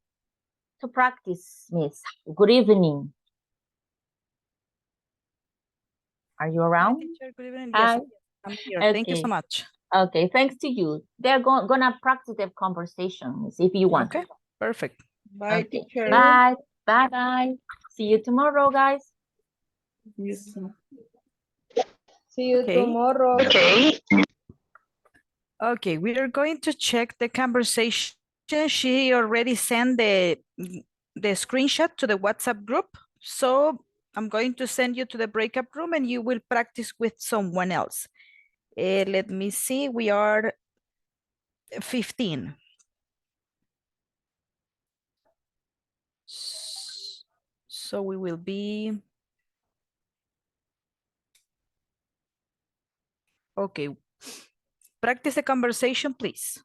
to practice, Miss. Good evening. Are you around? Hi, teacher. Good evening. Hi. Yes, I'm here. Okay. Thank you so much. Okay, thanks to you. They're gonna practice the conversations if you want. Okay, perfect. Bye, Okay. teacher. Bye. Bye-bye. See you tomorrow, guys. See you Okay. tomorrow. Okay, we are going to check the conversation. She already sent the screenshot to the WhatsApp group. So I'm going to send you to the breakout room and you will practice with someone else. Let me see, we are 15. So we will be, okay. Practice the conversation, please.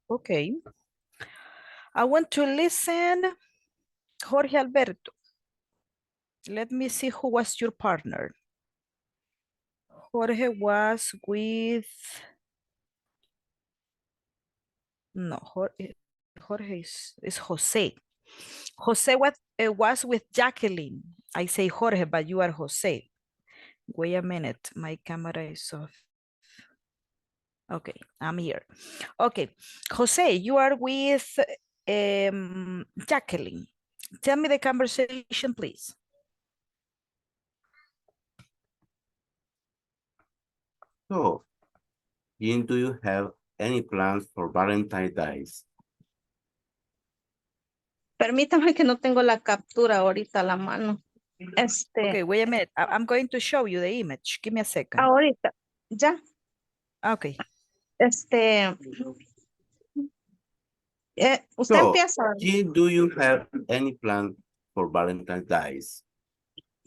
Okay. I want to listen, Jorge Alberto. Let me see who was your partner. Jorge was with, no, Jorge is Jose. Jose was with Jacqueline. I say Jorge, but you are Jose. Wait a minute, my camera is off. Okay, I'm here. Okay, Jose, you are with Jacqueline. Tell me the conversation, please. So, Jean, do you have any plans for Valentine's Day? Permítame que no tengo la captura ahorita a la mano. Okay, wait a minute. I'm going to show you the image. Give me a second. Ahorita, ya. Okay. Usted So, empieza. Jean, do you have any plan for Valentine's Day?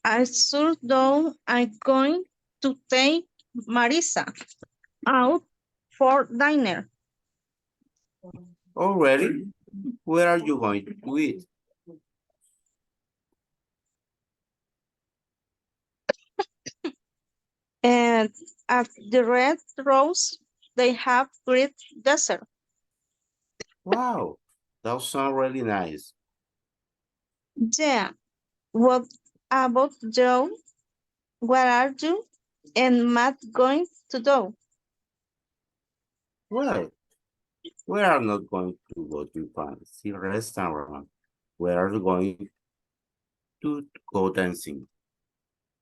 I sure do. I'm going to take Marisa out for dinner. Already? Where are you going to eat? And at the Red Rose, they have great dessert. Wow, that sounds really nice. Yeah. What about Joe? Where are you and Matt going to do? Well, we are not going to go to fancy restaurant. We are going to go dancing.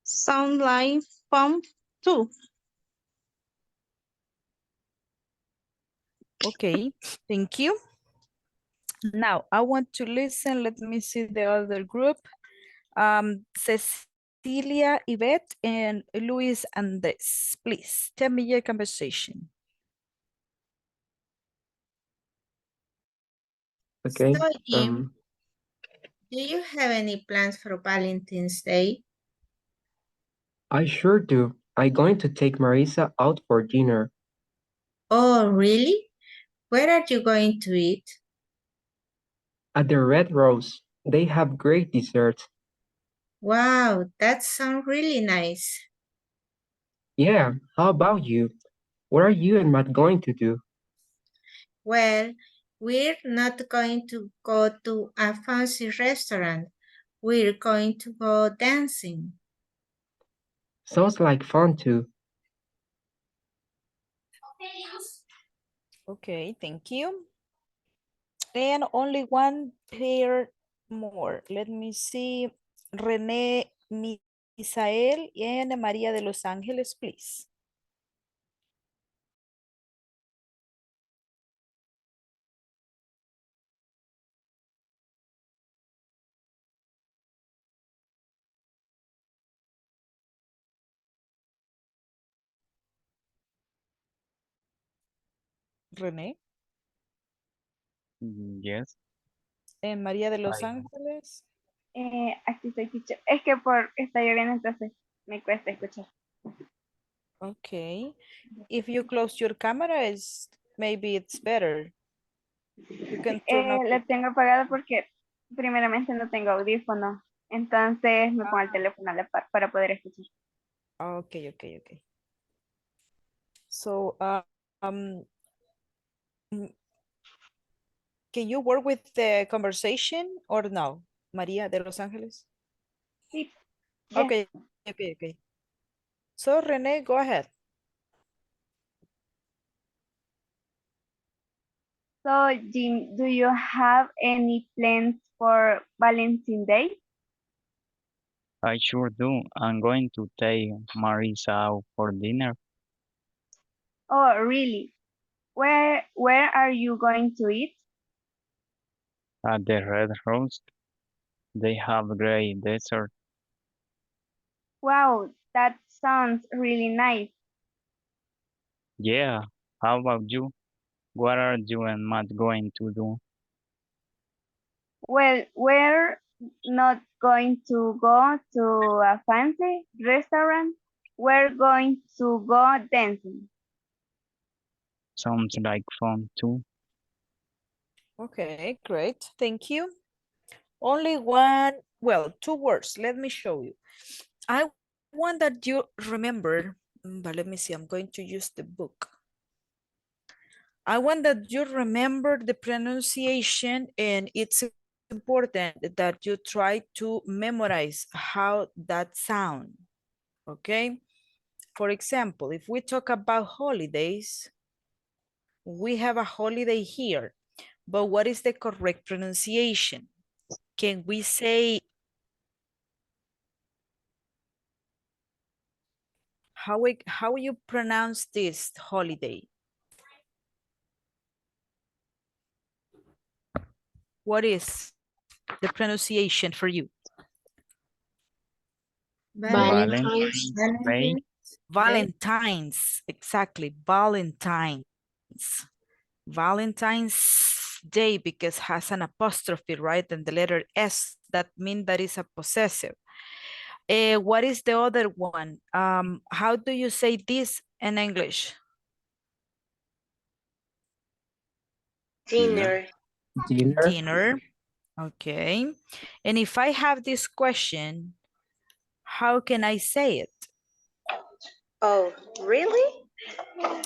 Sound like fun too. Okay, thank you. Now, I want to listen. Let me see the other group. Cecilia, Yvette, and Luis Andres. Please, tell me your conversation. Okay. So, Jim, do you have any plans for Valentine's Day? I sure do. I'm going to take Marisa out for dinner Oh, really? Where are you going to eat? at the Red Rose. They have great desserts. Wow, that sounds really nice. Yeah, how about you? What are you and Matt going to do? Well, we're not going to go to a fancy restaurant. We're going to go dancing. Sounds like fun too. Okay, thank you. And only one pair more. Let me see. René, Misael, and María de Los Ángeles, please. René. Yes. En María de Los Ángeles. Aquí estoy, teacher. Es que está lloviendo, entonces me cuesta escuchar. Okay. If you close your camera, maybe it's better. You can turn off. Le tengo apagado porque primeramente no tengo audífono. Entonces me pongo el teléfono a la par para poder escuchar. Okay. So, mm, can you work with the conversation or no, María de Los Ángeles? Sí. Okay. So, René, go ahead. So, Jim, do you have any plans for Valentine's Day? I sure do. I'm going to take Marisa out for dinner Oh, really? Where are you going to eat? at the Red Rose. They have great dessert. Wow, that sounds really nice. Yeah. How about you? What are you and Matt going to do? Well, we're not going to go to a fancy restaurant. We're going to go dancing. Sounds like fun too. Okay, great. Thank you. Only one, well, 2 words. Let me show you. I want that you remember, but let me see, I'm going to use the book. I want that you remember the pronunciation, and it's important that you try to memorize how that sound, okay? For example, if we talk about holidays, we have a holiday here, but what is the correct pronunciation? Can we say, how you pronounce this holiday? What is the pronunciation for you? Valentine's Day. Valentine's, exactly, Valentine's. Valentine's Day, because has an apostrophe, right? And the letter S, that means that is a possessive. What is the other one? How do you say this in English? Dinner. Dinner. Dinner. Okay. And if I have this question, how can I say it? Oh, really?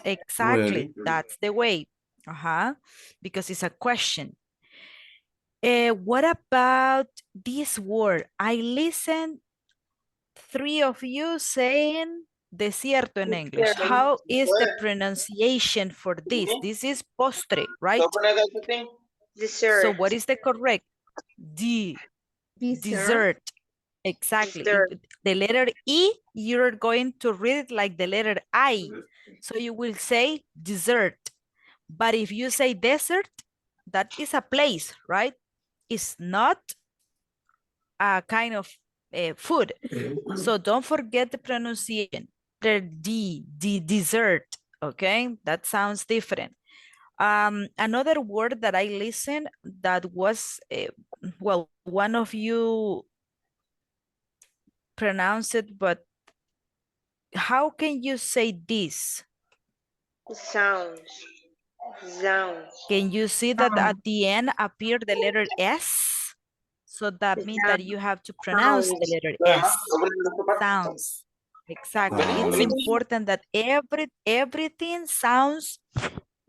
Exactly. Really? That's the way. Because it's a question. What about this word? I listened 3 of you saying desierto in English. How is the pronunciation for this? This is postre, right? Dessert. So what is the correct? Dessert. Exactly. Dessert. The letter E, you're going to read it like the letter I. So you will say dessert. But if you say desert, that is a place, right? It's not a kind of food. So don't forget the pronunciation. The dessert, okay? That sounds different. Another word that I listened that was, well, one of you pronounce it, but how can you say this? Sounds. Sounds. Can you see that at the end appear the letter S? So that means that you have to pronounce the letter S. Sounds. Exactly. It's important that everything sounds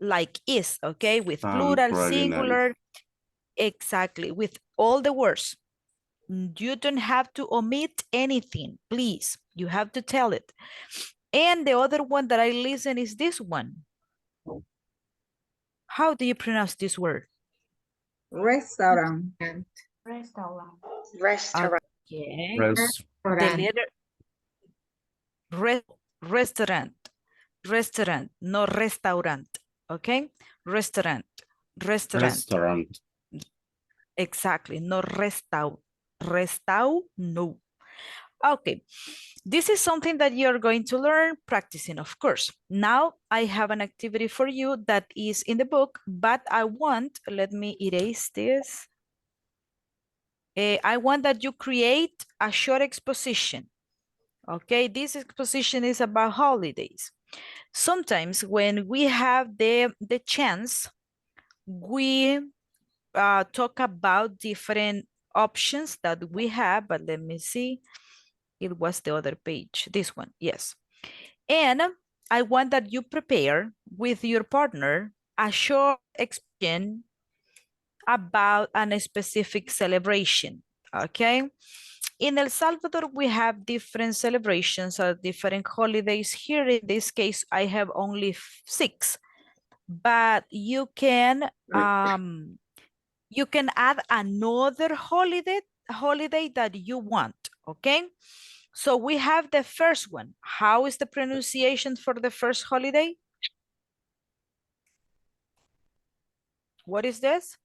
like is, okay? With plural, singular. Exactly. With all the words. You don't have to omit anything, please. You have to tell it. And the other one that I listen is this one. How do you pronounce this word? Restaurant. Restaurant. Restaurant. Okay. Restaurant. The letter restaurant, no restaurant. Okay? Restaurant. Restaurant. Exactly. No no. Okay. This is something that you're going to learn practicing, of course. Now I have an activity for you that is in the book, but I want, let me erase this. I want that you create a short exposition. Okay, this exposition is about holidays. Sometimes when we have the chance, we talk about different options that we have, but let me see. It was the other page, this one, yes. And I want that you prepare with your partner a short expression about a specific celebration, okay? In El Salvador, we have different celebrations or different holidays. Here in this case, I have only 6, but you can add another holiday that you want, okay? So we have the first one. How is the pronunciation for the first holiday? What is this?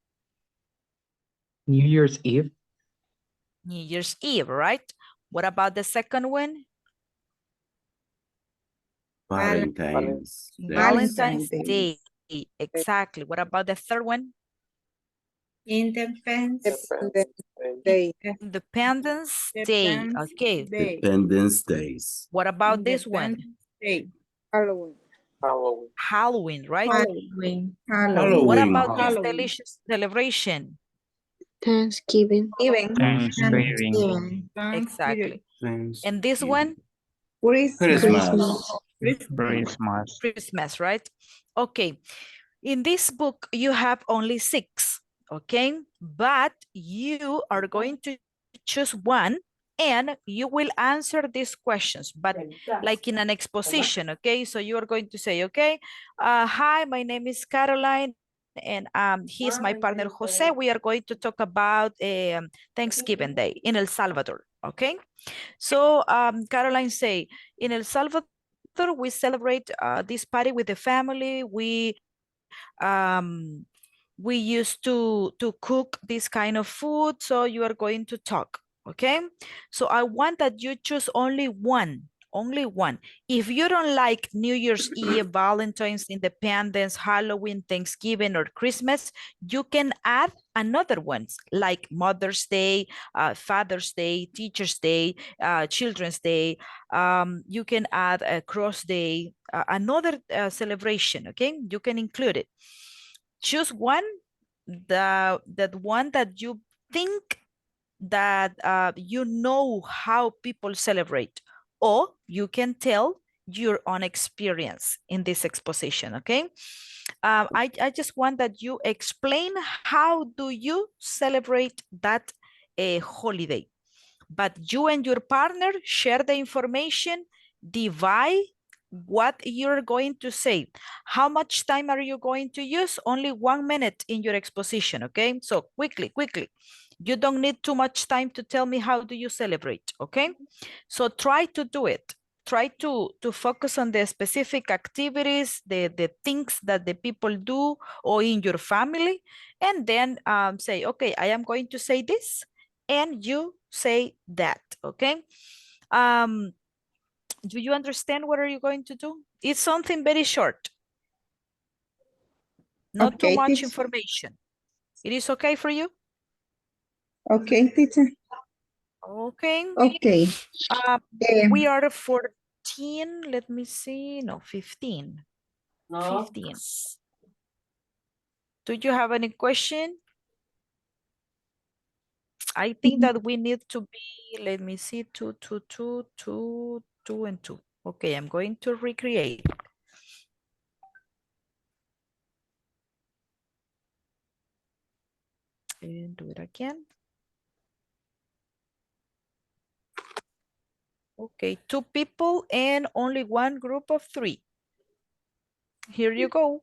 New Year's Eve. New Year's Eve, right? What about the second one? Valentine's Day. Valentine's Day. Exactly. What about the third one? Independence Day. Independence Day. Okay. Independence Days. What about this one? Halloween. Halloween. Halloween, right? Halloween. Halloween. What Halloween. about this Halloween. delicious celebration? Thanksgiving. Thanksgiving. Exactly. Thanksgiving. And this one? Christmas. Christmas. Christmas, right? Okay. In this book, you have only 6, okay? But you are going to choose one and you will answer these questions, but like in an exposition, okay? So you are going to say, okay, hi, my name is Caroline and he's my partner, Jose. We are going to talk about Thanksgiving Day in El Salvador, okay? So Caroline say, in El Salvador, we celebrate this party with the family. We used to cook this kind of food, so you are going to talk, okay? So I want that you choose only one. If you don't like New Year's Eve, Valentine's, Independence, Halloween, Thanksgiving, or Christmas, you can add another ones like Mother's Day, Father's Day, Teacher's Day, Children's Day. You can add a Cross Day, another celebration, okay? You can include it. Choose one, that one that you think that you know how people celebrate, or you can tell your own experience in this exposition, okay? I just want that you explain how do you celebrate that holiday, but you and your partner share the information, divide what you're going to say. How much time are you going to use? Only 1 minute in your exposition, okay? So quickly. You don't need too much time to tell me how do you celebrate, okay? So try to do it. Try to focus on the specific activities, the things that the people do or in your family, and then say, okay, I am going to say this, and you say that, okay? Do you understand what are you going to do? It's something very short, not too much information. It is okay for you? Okay, teacher. Okay. Okay. We are 14, let me see, no, 15. 15. Do you have any question? I think that we need to be, let me see, 2, 2, 2, 2, 2, and 2. Okay, I'm going to recreate. And do it again. Okay, 2 people and only 1 group of 3. Here you go.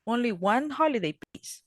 Only 1 holiday, please.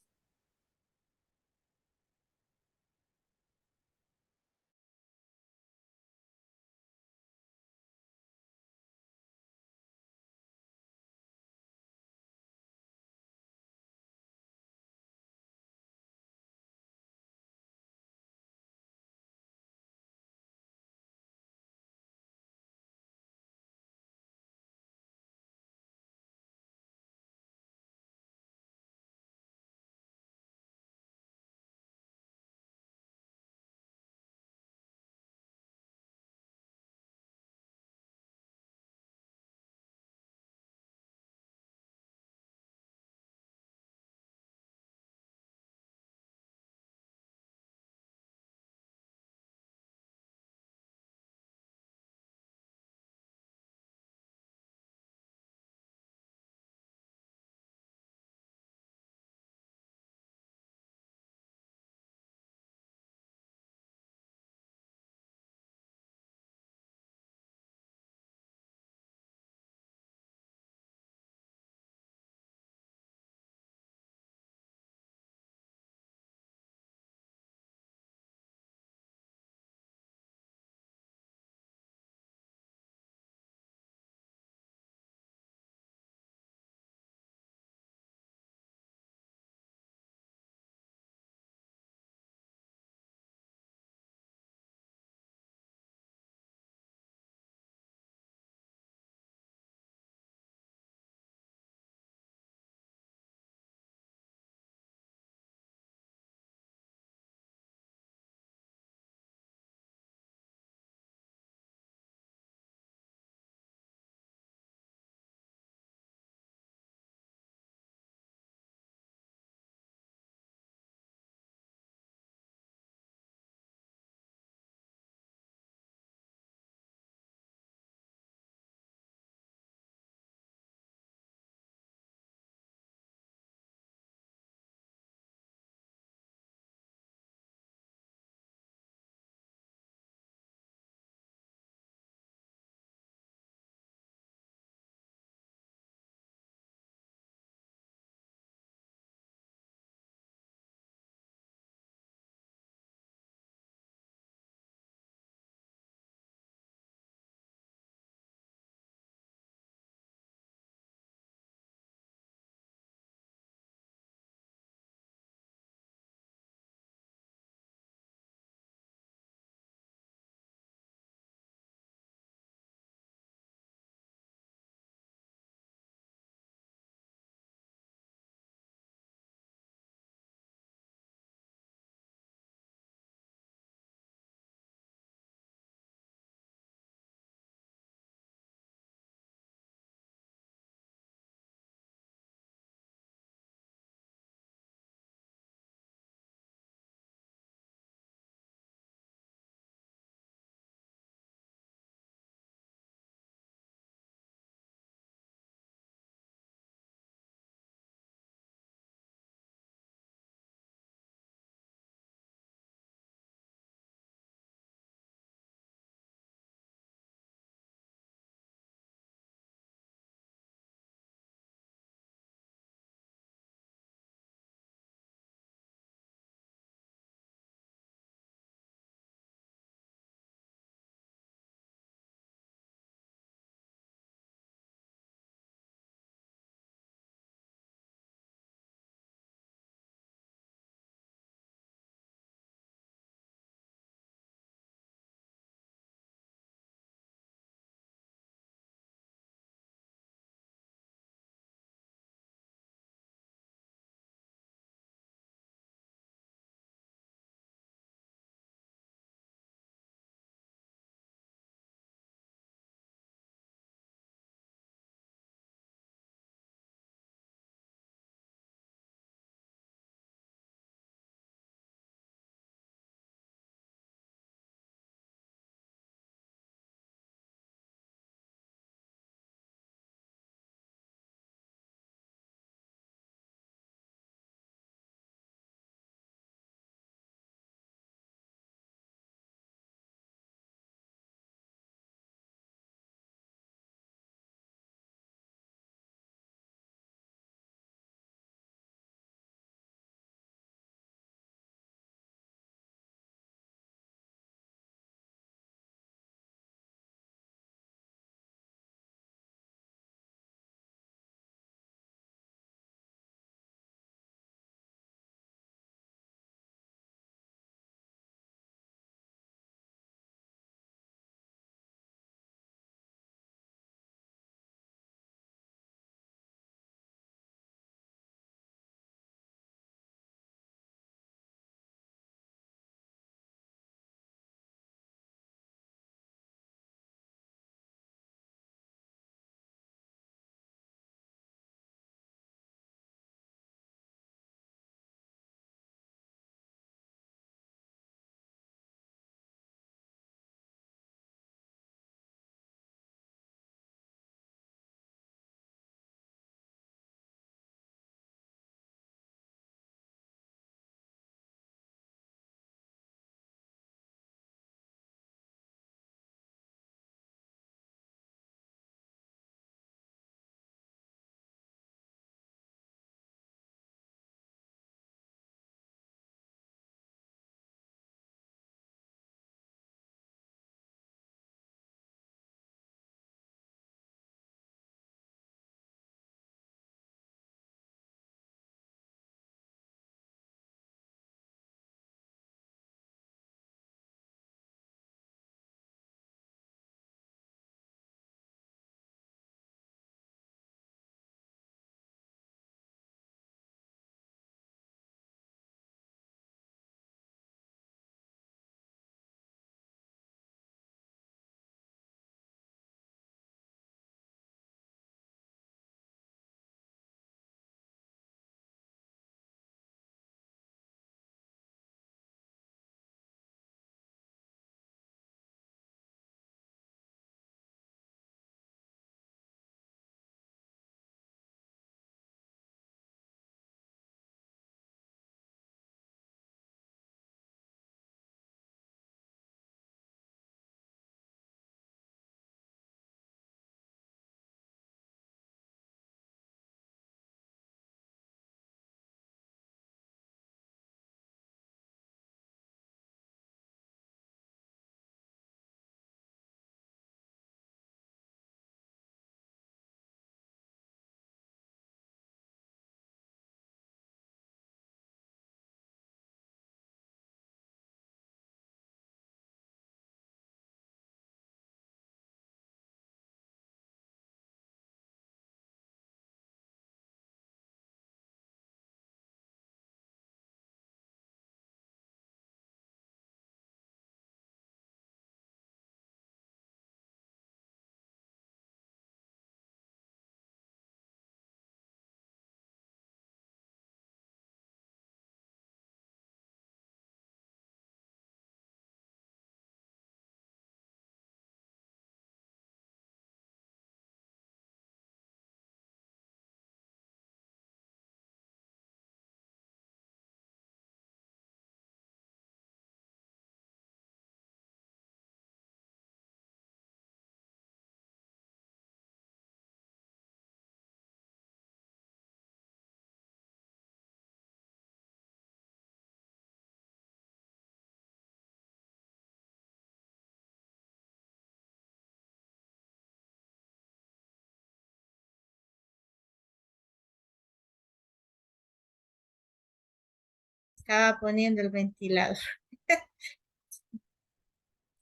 estaba poniendo el ventilador.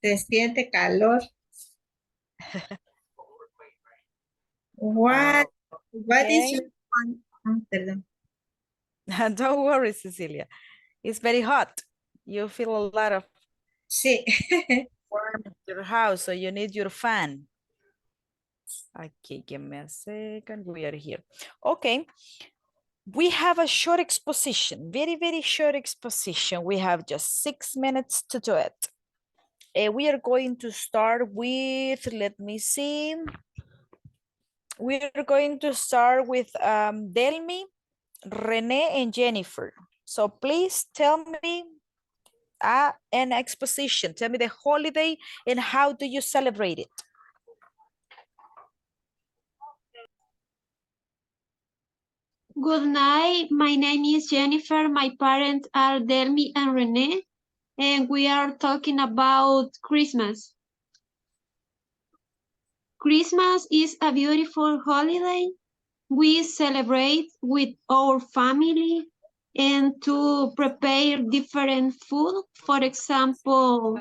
Se siente calor. What is Okay. your pardon. Don't worry, Cecilia. It's very hot. You feel a lot of Sí. warm in your house, so you need your fan. Okay, give me a second. We are here. Okay. We have a short exposition, very short exposition. We have just 6 minutes to do it. We are going to start with, let me see. We're going to start with Delmi, Rene, and Jennifer. So please tell me an exposition. Tell me the holiday and how do you celebrate it? Good night. My name is Jennifer. My parents are Delmi and Rene, and we are talking about Christmas. Christmas is a beautiful holiday. We celebrate with our family and to prepare different food. For example,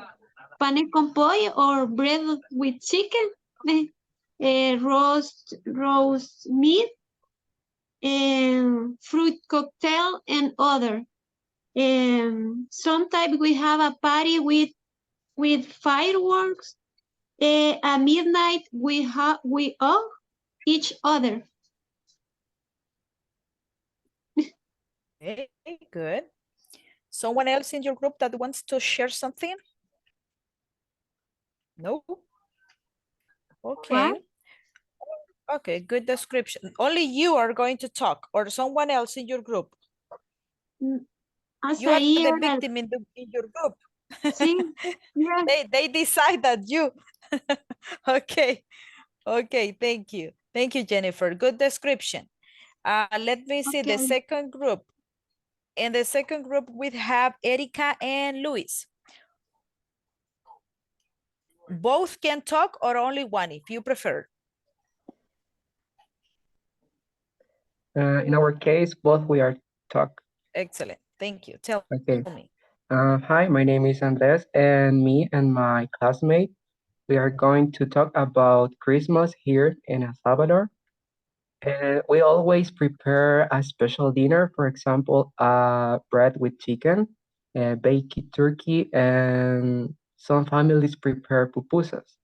pane con pollo or bread with chicken, roast meat, and fruit cocktail and other. Sometimes we have a party with fireworks. At midnight we hug each other. Okay, good. Someone else in your group that wants to share something? No? Okay. What? Okay, good description. Only you are going to talk or someone else in your group. You are the victim in your group. Sí, yeah. They decide that you. Okay. Okay, thank you. Thank you, Jennifer. Good description. Let me see the second group. In the second group, we have Erica and Luis. Both can talk or only one, if you prefer. In our case, both we are talk. Excellent. Thank you. Tell me. Hi, my name is Andres, and me and my classmate, we are going to talk about Christmas here in El Salvador. We always prepare a special dinner, for example, bread with chicken, baked turkey, and some families prepare pupusas.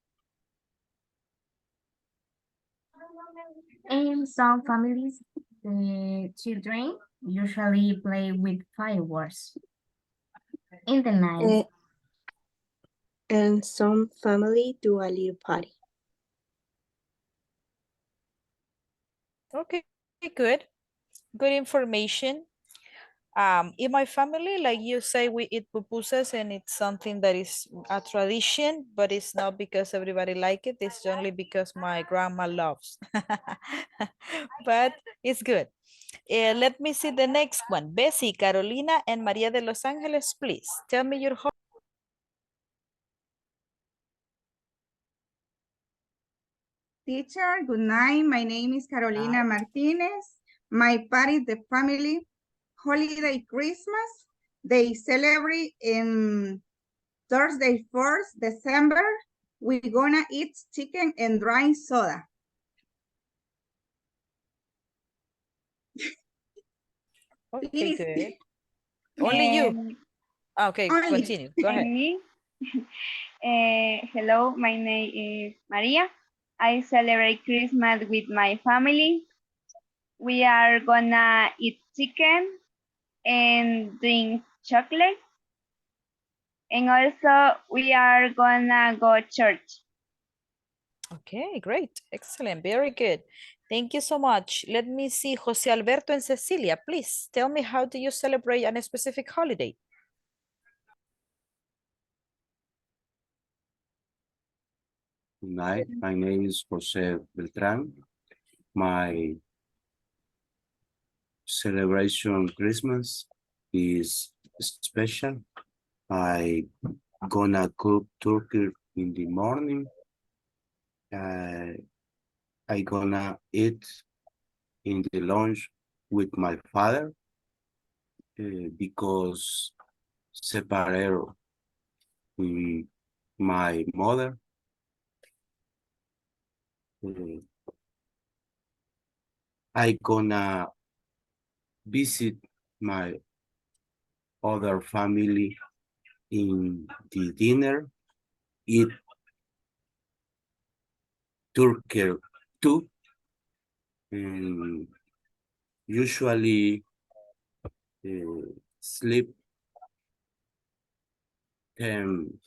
In some families, the children usually play with fireworks in the night. And some family do a little party. Okay, good. Good information. In my family, like you say, we eat pupusas and it's something that is a tradition, but it's not because everybody like it. It's only because my grandma loves. But it's good. Let me see the next one. Bessie, Carolina, and Maria de Los Angeles, please. Tell me your home. Teacher, good night. My name is Carolina Martinez. My party is the family holiday Christmas. They celebrate in Thursday, 1st December. We're gonna eat chicken and dry soda. Okay, Please. good. Only you. Okay, continue. Go ahead. Me. Hello, my name is Maria. I celebrate Christmas with my family. We are gonna eat chicken and drink chocolate. And also we are gonna go church. Okay, great. Excellent. Very good. Thank you so much. Let me see Jose Alberto and Cecilia. Please tell me, how do you celebrate a specific holiday? Good night. My name is Jose Beltran. My celebration Christmas is special. I gonna cook turkey in the morning. I gonna eat in the lunch with my father. because separated with my mother. I gonna visit my other family in the dinner, eat turkey too, and usually sleep 10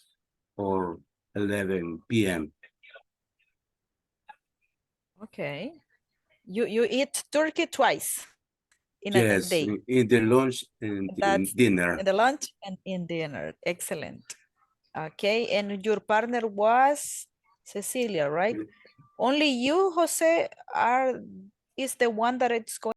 or 11 p.m. Okay. You eat turkey twice in a Yes, day. in the lunch and in That's dinner. in the lunch and in dinner. Excellent. Okay, and your partner was Cecilia, right? Only you, Jose, is the one that it's going